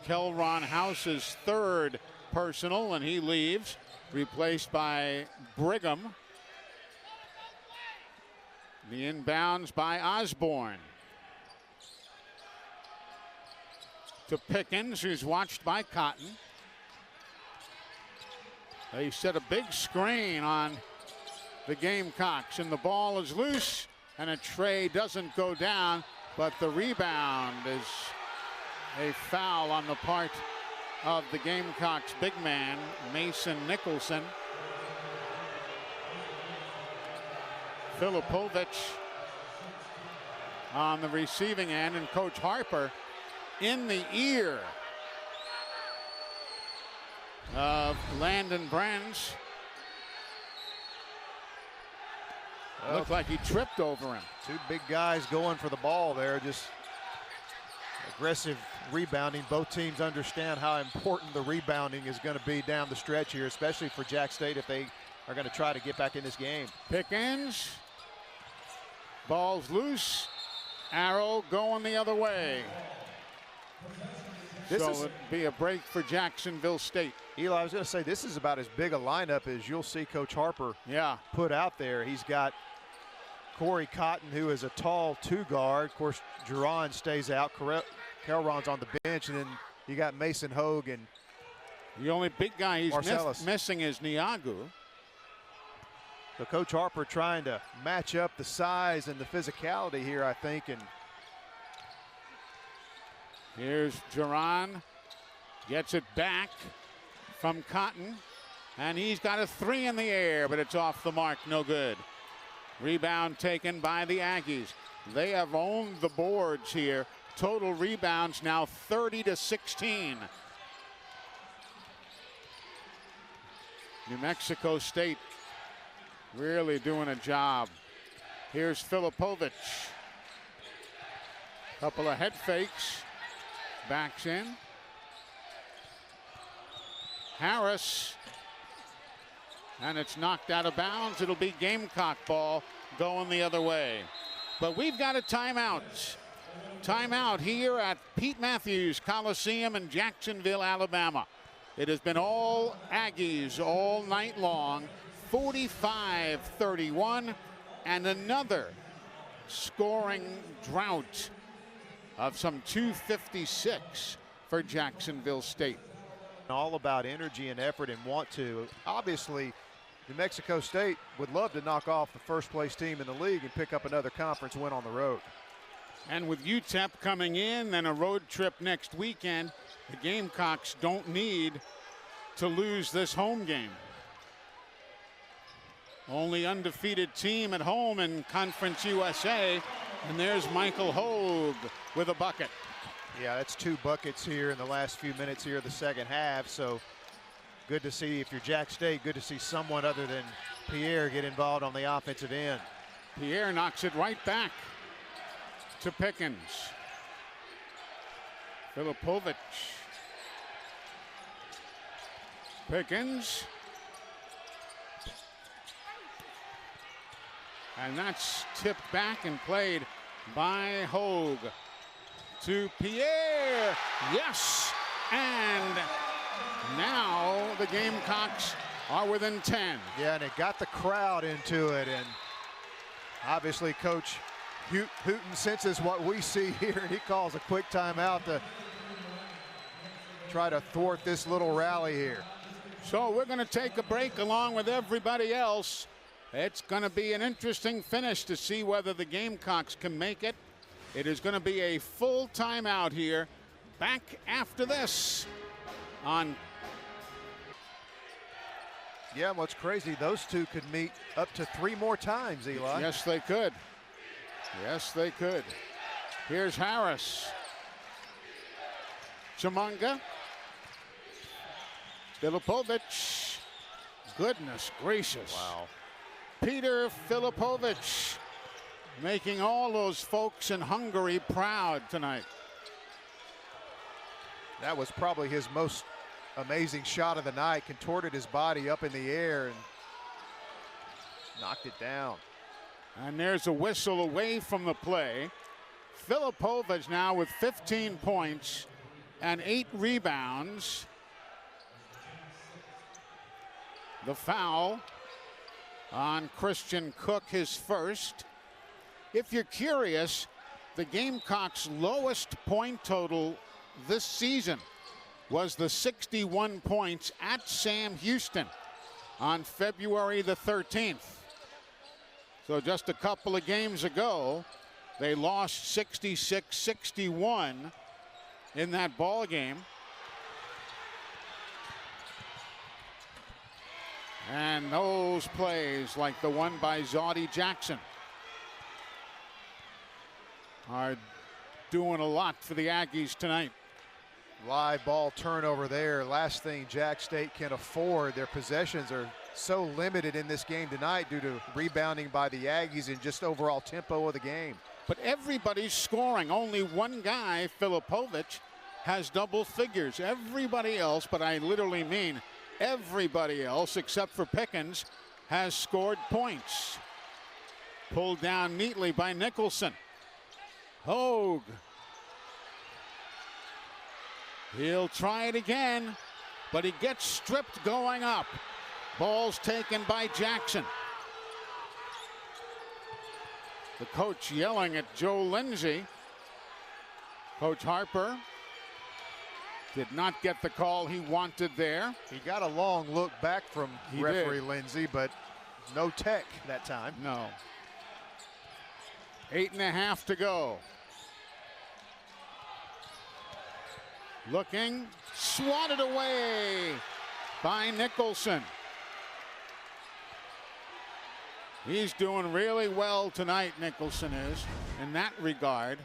Speaker 1: Kelron House's 3rd personal, and he leaves, replaced by Brigham. The inbounds by Osborne. to Pickens, who's watched by Cotton. They set a big screen on the Gamecocks, and the ball is loose, and a tray doesn't go down, but the rebound is a foul on the part of the Gamecocks big man, Mason Nicholson. Filipovic on the receiving end, and Coach Harper in the ear of Landon Brands. Looked like he tripped over him.
Speaker 2: Two big guys going for the ball there, just aggressive rebounding. Both teams understand how important the rebounding is going to be down the stretch here, especially for Jack State if they are going to try to get back in this game.
Speaker 1: Pickens, ball's loose, arrow going the other way. So it'd be a break for Jacksonville State.
Speaker 2: Eli, I was going to say, this is about as big a lineup as you'll see Coach Harper put out there. He's got Corey Cotton, who is a tall two guard. Of course, Jerron stays out. Kelron's on the bench, and then you got Mason Hogue and
Speaker 1: the only big guy he's missing is Niagu.
Speaker 2: So Coach Harper trying to match up the size and the physicality here, I think. And
Speaker 1: here's Jerron, gets it back from Cotton, and he's got a three in the air, but it's off the mark, no good. Rebound taken by the Aggies. They have owned the boards here. Total rebounds now 30-16. New Mexico State really doing a job. Here's Filipovic. Couple of head fakes. Backs in. Harris. And it's knocked out of bounds. It'll be Gamecock ball going the other way. But we've got a timeout. Timeout here at Pete Matthews Coliseum in Jacksonville, Alabama. It has been all Aggies all night long. 45-31, and another scoring drought of some 256 for Jacksonville State.
Speaker 2: All about energy and effort and want to. Obviously, New Mexico State would love to knock off the first place team in the league and pick up another conference win on the road.
Speaker 1: And with UTEP coming in and a road trip next weekend, the Gamecocks don't need to lose this home game. Only undefeated team at home in Conference USA, and there's Michael Hogue with a bucket.
Speaker 2: Yeah, that's two buckets here in the last few minutes here of the second half, so good to see, if you're Jack State, good to see someone other than Pierre get involved on the offensive end.
Speaker 1: Pierre knocks it right back to Pickens. Filipovic. Pickens. And that's tipped back and played by Hogue to Pierre. Yes! And now the Gamecocks are within 10.
Speaker 2: Yeah, and it got the crowd into it. And obviously Coach Hooten senses what we see here, and he calls a quick timeout to try to thwart this little rally here.
Speaker 1: So we're going to take a break along with everybody else. It's going to be an interesting finish to see whether the Gamecocks can make it. It is going to be a full timeout here. Back after this on.
Speaker 2: Yeah, what's crazy, those two could meet up to 3 more times, Eli.
Speaker 1: Yes, they could. Yes, they could. Here's Harris. Chimunga. Filipovic. Goodness gracious.
Speaker 2: Wow.
Speaker 1: Peter Filipovic making all those folks in Hungary proud tonight.
Speaker 2: That was probably his most amazing shot of the night. Contorted his body up in the air and knocked it down.
Speaker 1: And there's a whistle away from the play. Filipovic now with 15 points and 8 rebounds. The foul on Christian Cook, his first. If you're curious, the Gamecocks' lowest point total this season was the 61 points at Sam Houston on February the 13th. So just a couple of games ago, they lost 66-61 in that ball game. And those plays, like the one by Zaudy Jackson, are doing a lot for the Aggies tonight.
Speaker 2: Live ball turnover there. Last thing Jack State can afford. Their possessions are so limited in this game tonight due to rebounding by the Aggies and just overall tempo of the game.
Speaker 1: But everybody's scoring. Only one guy, Filipovic, has double figures. Everybody else, but I literally mean everybody else except for Pickens, has scored points. Pulled down neatly by Nicholson. Hogue. He'll try it again, but he gets stripped going up. Ball's taken by Jackson. The coach yelling at Joe Lindsay. Coach Harper did not get the call he wanted there.
Speaker 2: He got a long look back from referee Lindsay, but no tech that time.
Speaker 1: No. 8.5 to go. Looking, swatted away by Nicholson. He's doing really well tonight, Nicholson is, in that regard.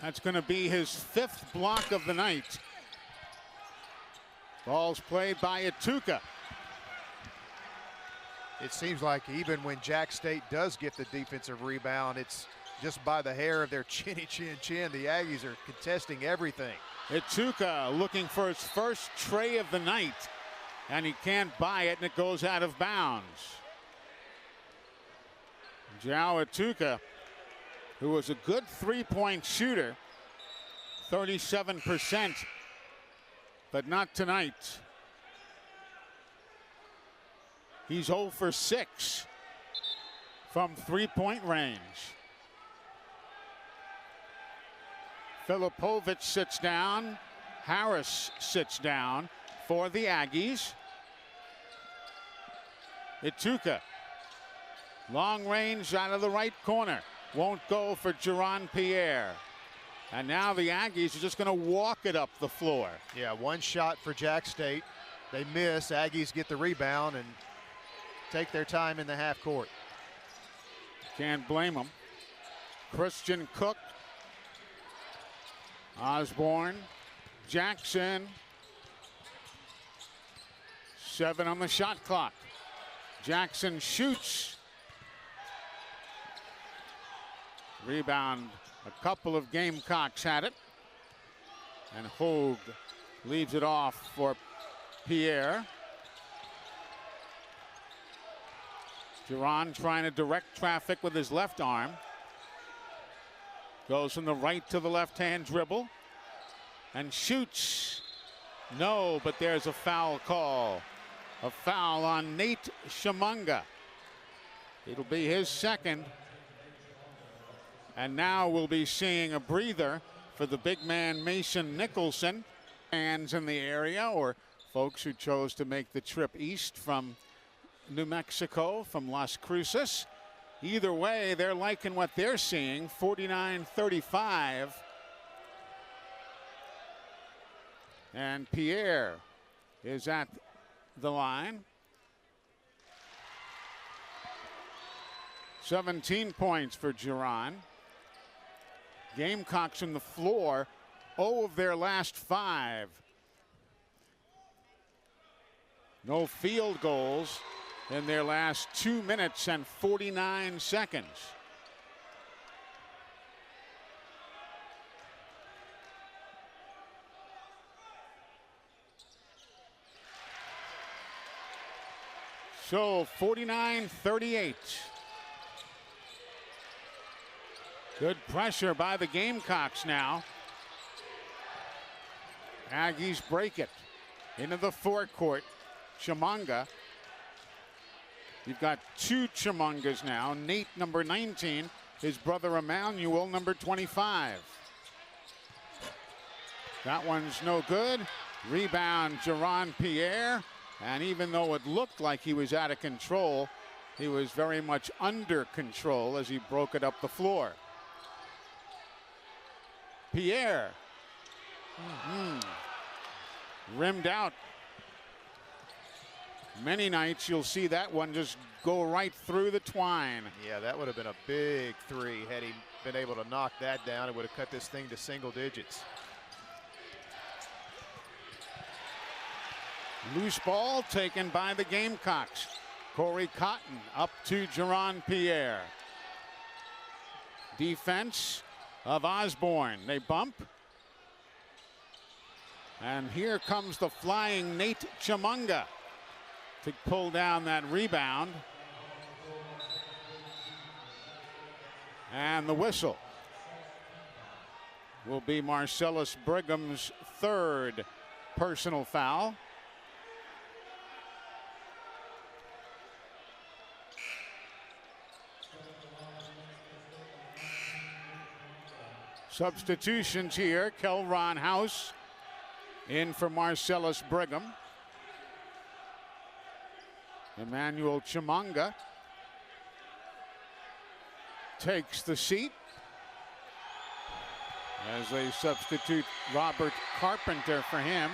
Speaker 1: That's going to be his 5th block of the night. Ball's played by Atuka.
Speaker 2: It seems like even when Jack State does get the defensive rebound, it's just by the hair of their chinny chin. The Aggies are contesting everything.
Speaker 1: Atuka looking for his first tray of the night, and he can't buy it, and it goes out of bounds. João Atuka, who was a good three-point shooter, 37%, but not tonight. He's 0 for 6 from three-point range. Filipovic sits down. Harris sits down for the Aggies. Atuka, long range out of the right corner. Won't go for Jaron Pierre. And now the Aggies are just going to walk it up the floor.
Speaker 2: Yeah, one shot for Jack State. They miss. Aggies get the rebound and take their time in the half court.
Speaker 1: Can't blame them. Christian Cook, Osborne, Jackson. 7 on the shot clock. Jackson shoots. Rebound. A couple of Gamecocks had it. And Hogue leaves it off for Pierre. Jaron trying to direct traffic with his left arm. Goes from the right to the left-hand dribble and shoots. No, but there's a foul call. A foul on Nate Shamunga. It'll be his second. And now we'll be seeing a breather for the big man Mason Nicholson. Fans in the area or folks who chose to make the trip east from New Mexico, from Las Cruces. Either way, they're liking what they're seeing. 49-35. And Pierre is at the line. 17 points for Jaron. Gamecocks on the floor, 0 of their last 5. No field goals in their last 2 minutes and 49 seconds. So 49-38. Good pressure by the Gamecocks now. Aggies break it into the forecourt. Shamunga You've got two Chimungas now. Nate, number 19. His brother Emmanuel, number 25. That one's no good. Rebound, Jaron Pierre. And even though it looked like he was out of control, he was very much under control as he broke it up the floor. Pierre. Rimmed out. Many nights you'll see that one just go right through the twine.
Speaker 2: Yeah, that would have been a big three had he been able to knock that down. It would have cut this thing to single digits.
Speaker 1: Loose ball taken by the Gamecocks. Corey Cotton up to Jaron Pierre. Defense of Osborne. They bump. And here comes the flying Nate Chimunga to pull down that rebound. And the whistle will be Marcellus Brigham's third personal foul. Substitutions here. Kelron House in for Marcellus Brigham. Emmanuel Chimunga takes the seat as they substitute Robert Carpenter for him.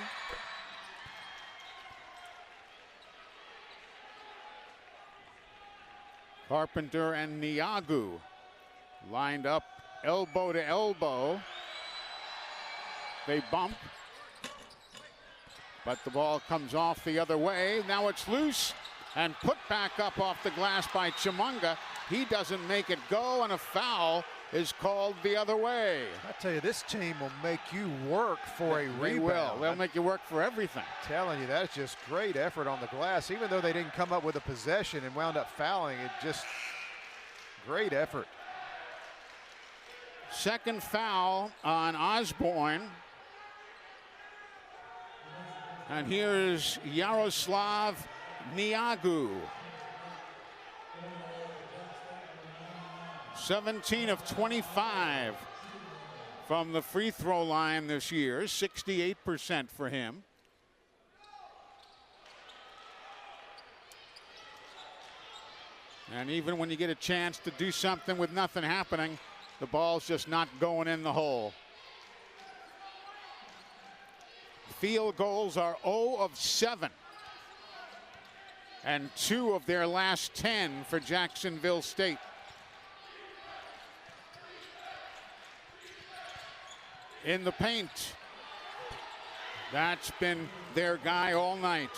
Speaker 1: Carpenter and Niagu lined up elbow to elbow. They bump, but the ball comes off the other way. Now it's loose and put back up off the glass by Chimunga. He doesn't make it go, and a foul is called the other way.
Speaker 2: I tell you, this team will make you work for a
Speaker 1: They
Speaker 2: rebound.
Speaker 1: will. They'll make you work for everything.
Speaker 2: I'm telling you, that's just great effort on the glass. Even though they didn't come up with a possession and wound up fouling, it just great effort.
Speaker 1: Second foul on Osborne. And here's Yaroslav Niagu. 17 of 25 from the free throw line this year, 68% for him. And even when you get a chance to do something with nothing happening, the ball's just not going in the hole. Field goals are 0 of 7. And 2 of their last 10 for Jacksonville State. In the paint. That's been their guy all night.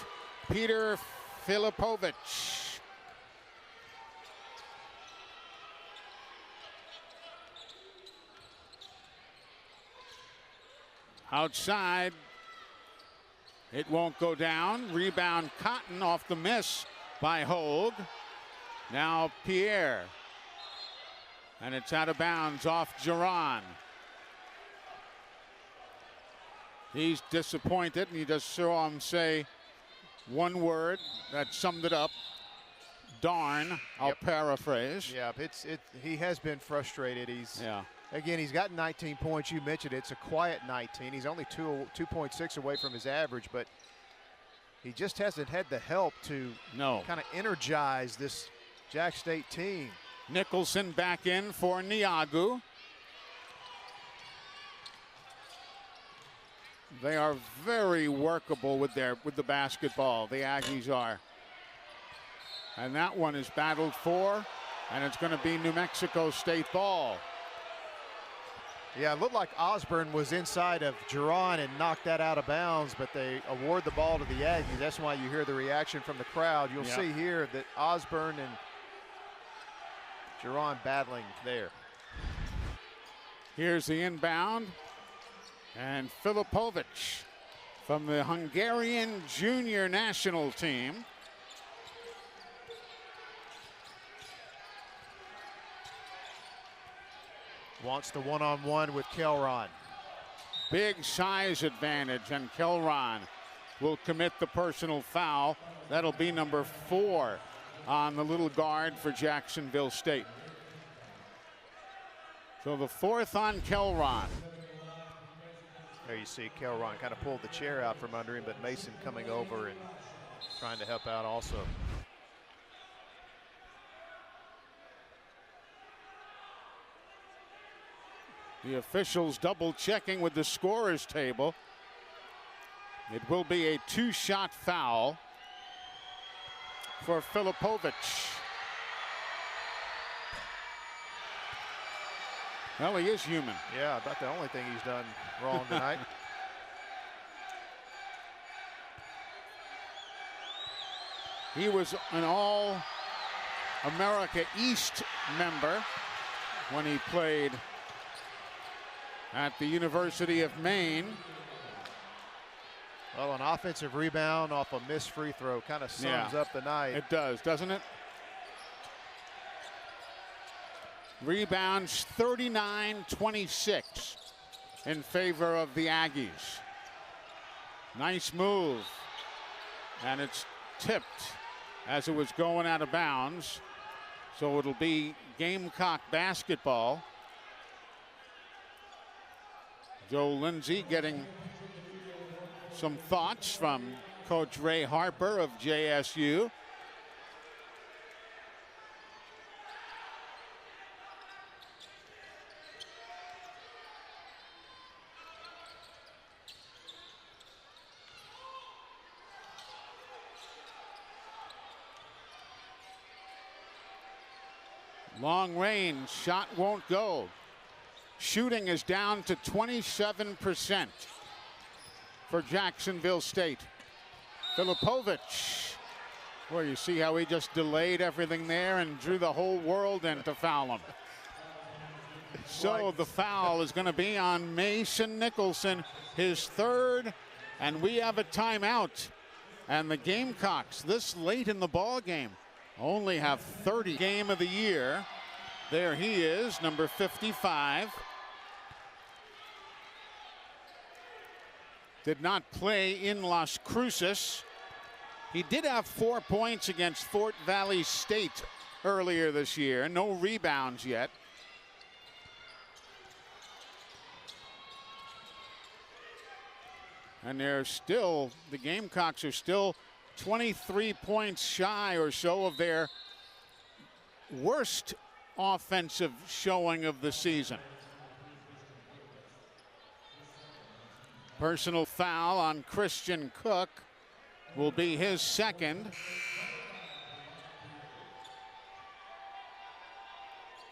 Speaker 1: Peter Filipovich. Outside. It won't go down. Rebound Cotton off the miss by Hogue. Now Pierre. And it's out of bounds off Jaron. He's disappointed, and you just saw him say one word that summed it up. Darn, I'll paraphrase.
Speaker 2: Yeah, he has been frustrated. Again, he's got 19 points. You mentioned it's a quiet 19. He's only 2.6 away from his average, but he just hasn't had the help to kind of energize this Jack State team.
Speaker 1: Nicholson back in for Niagu. They are very workable with the basketball. The Aggies are. And that one is battled for, and it's going to be New Mexico State ball.
Speaker 2: Yeah, it looked like Osborne was inside of Jaron and knocked that out of bounds, but they award the ball to the Aggies. That's why you hear the reaction from the crowd. You'll see here that Osborne and Jaron battling there.
Speaker 1: Here's the inbound. And Filipovich from the Hungarian junior national team.
Speaker 2: Wants the one-on-one with Kelron.
Speaker 1: Big size advantage, and Kelron will commit the personal foul. That'll be number 4 on the little guard for Jacksonville State. So the fourth on Kelron.
Speaker 2: There you see Kelron kind of pulled the chair out from under him, but Mason coming over and trying to help out also.
Speaker 1: The officials double checking with the scorer's table. It will be a 2-shot foul for Filipovic. Well, he is human.
Speaker 2: Yeah, about the only thing he's done wrong tonight.
Speaker 1: He was an All-America East member when he played at the University of Maine.
Speaker 2: Well, an offensive rebound off a missed free throw kind of sums up the night.
Speaker 1: It does, doesn't it? Rebounds 39-26 in favor of the Aggies. Nice move. And it's tipped as it was going out of bounds. So it'll be Gamecock basketball. Joe Lindsay getting some thoughts from Coach Ray Harper of JSU. Long range shot won't go. Shooting is down to 27% for Jacksonville State. Filipovic, well, you see how he just delayed everything there and drew the whole world in to foul him. So the foul is going to be on Mason Nicholson, his third, and we have a timeout. And the Gamecocks, this late in the ball game, only have 30. Game of the year. There he is, number 55. Did not play in Las Cruces. He did have 4 points against Fort Valley State earlier this year. No rebounds yet. And they're still, the Gamecocks are still 23 points shy or so of their worst offensive showing of the season. Personal foul on Christian Cook will be his second.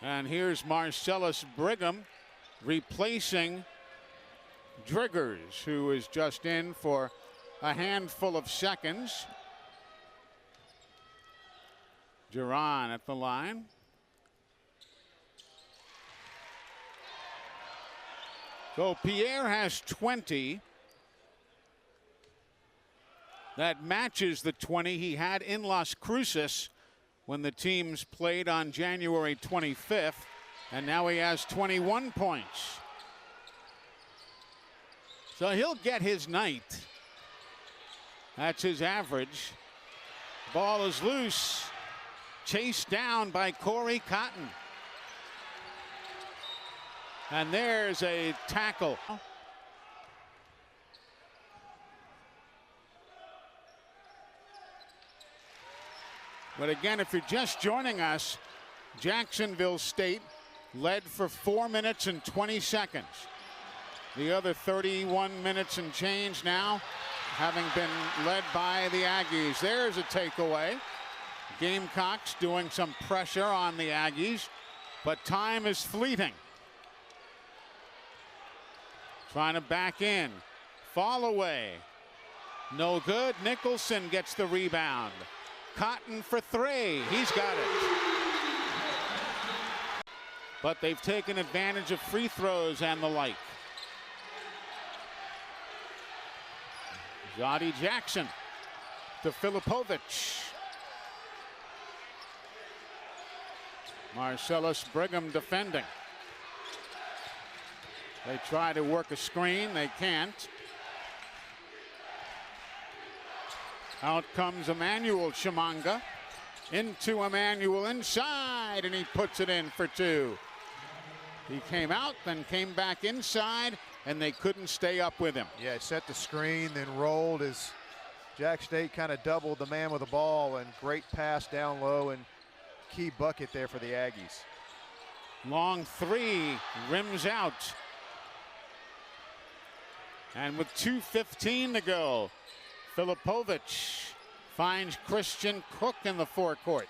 Speaker 1: And here's Marcellus Brigham replacing Driggers, who is just in for a handful of seconds. Duran at the line. So Pierre has 20. That matches the 20 he had in Las Cruces when the teams played on January 25th. And now he has 21 points. So he'll get his night. That's his average. Ball is loose. Chased down by Corey Cotton. And there's a tackle. But again, if you're just joining us, Jacksonville State led for 4 minutes and 20 seconds. The other 31 minutes and change now having been led by the Aggies. There's a takeaway. Gamecocks doing some pressure on the Aggies, but time is fleeting. Trying to back in. Fall away. No good. Nicholson gets the rebound. Cotton for three. He's got it. But they've taken advantage of free throws and the like. Zadi Jackson to Filipovic. Marcellus Brigham defending. They try to work a screen. They can't. Out comes Emmanuel Chimanga. into Emmanuel inside, and he puts it in for two. He came out, then came back inside, and they couldn't stay up with him.
Speaker 2: Yeah, set the screen, then rolled as Jack State kind of doubled the man with the ball, and great pass down low and key bucket there for the Aggies.
Speaker 1: Long three, rims out. And with 2:15 to go, Filipovic finds Christian Cook in the forecourt.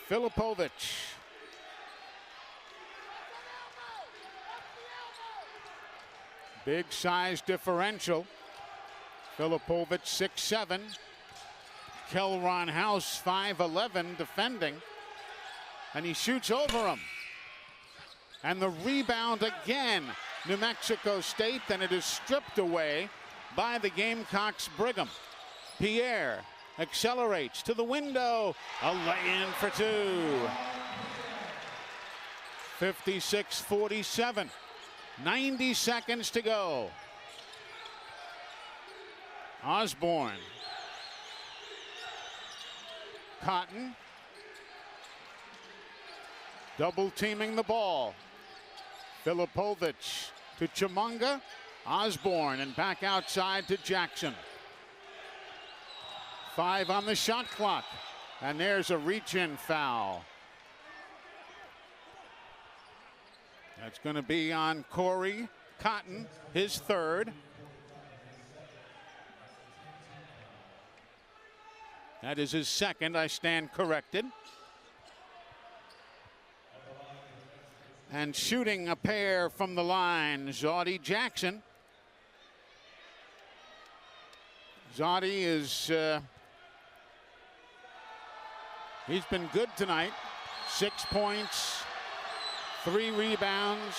Speaker 1: Filipovic. Big size differential. Filipovic 6'7". Kelron House 5'11" defending. And he shoots over him. And the rebound again, New Mexico State, and it is stripped away by the Gamecocks Brigham. Pierre accelerates to the window, a lay-in for two. 56-47, 90 seconds to go. Osborne. Cotton. Double teaming the ball. Filipovic to Chimanga. Osborne and back outside to Jackson. 5 on the shot clock. And there's a reach-in foul. That's going to be on Corey Cotton, his third. That is his second. I stand corrected. And shooting a pair from the line, Zoddy Jackson. Zoddy is, he's been good tonight. 6 points, 3 rebounds,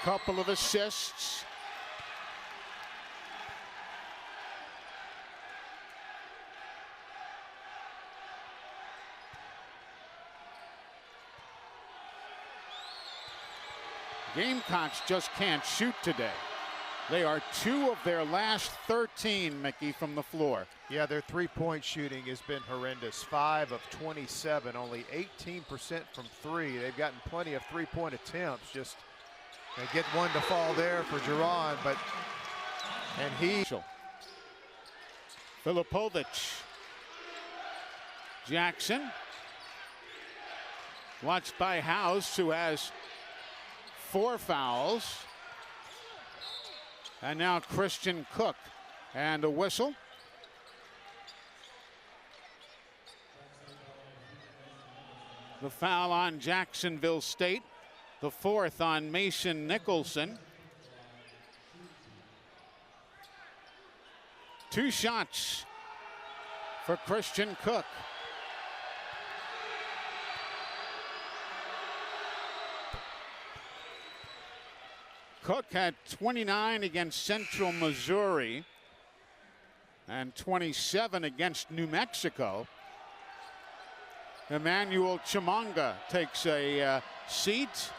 Speaker 1: couple of assists. Gamecocks just can't shoot today. They are 2 of their last 13, Mickey, from the floor.
Speaker 2: Yeah, their three-point shooting has been horrendous. 5 of 27, only 18% from 3. They've gotten plenty of three-point attempts. Just they get one to fall there for Geron, but and he.
Speaker 1: Filipovic. Jackson. Watched by House, who has 4 fouls. And now Christian Cook, and a whistle. The foul on Jacksonville State, the 4th on Mason Nicholson. 2 shots for Christian Cook. Cook had 29 against Central Missouri and 27 against New Mexico. Emmanuel Chimanga takes a seat.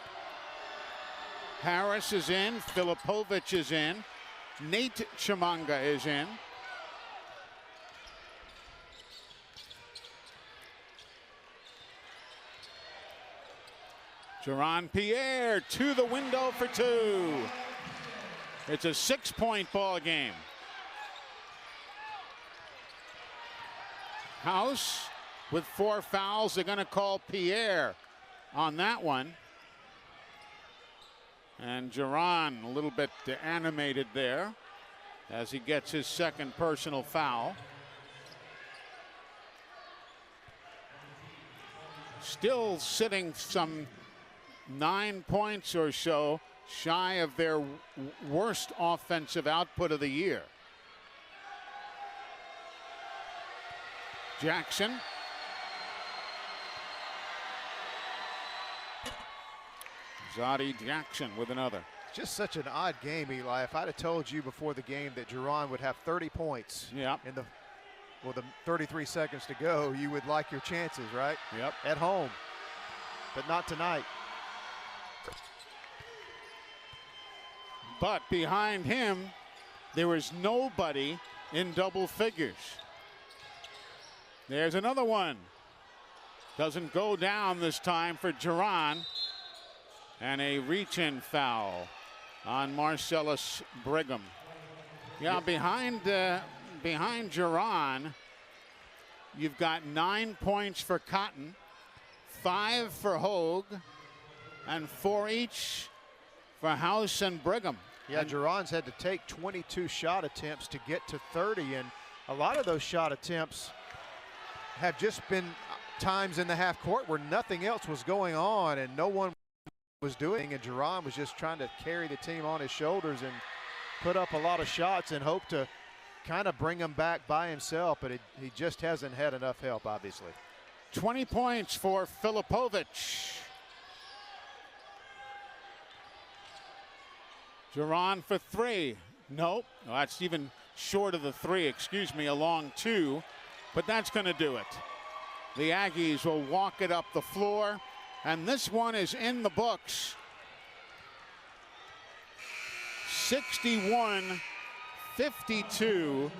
Speaker 1: Harris is in. Filipovic is in. Nate Chimanga is in. Jaron Pierre to the window for 2. It's a 6-point ball game. House with 4 fouls. They're going to call Pierre on that one. And Jaron a little bit animated there as he gets his 2nd personal foul. Still sitting some 9 points or so shy of their worst offensive output of the year. Jackson. Zoddy Jackson with another.
Speaker 2: Just such an odd game, Eli. If I'd have told you before the game that Geron would have 30 points in the 33 seconds to go, you would like your chances, right?
Speaker 1: Yep.
Speaker 2: At home. But not tonight.
Speaker 1: But behind him, there is nobody in double figures. There's another one. Doesn't go down this time for Duran. And a reach-in foul on Marcellus Brigham. Yeah, behind Duran, you've got 9 points for Cotton, 5 for Hogue, and 4 each for House and Brigham.
Speaker 2: Yeah, Duran's had to take 22 shot attempts to get to 30, and a lot of those shot attempts have just been times in the half court where nothing else was going on and no one was doing, and Duran was just trying to carry the team on his shoulders and put up a lot of shots and hope to kind of bring them back by himself, but he just hasn't had enough help, obviously.
Speaker 1: 20 points for Filipovic. Duran for 3. Nope, well, that's even short of the 3, excuse me, a long 2, but that's going to do it. The Aggies will walk it up the floor, and this one is in the books. 61-52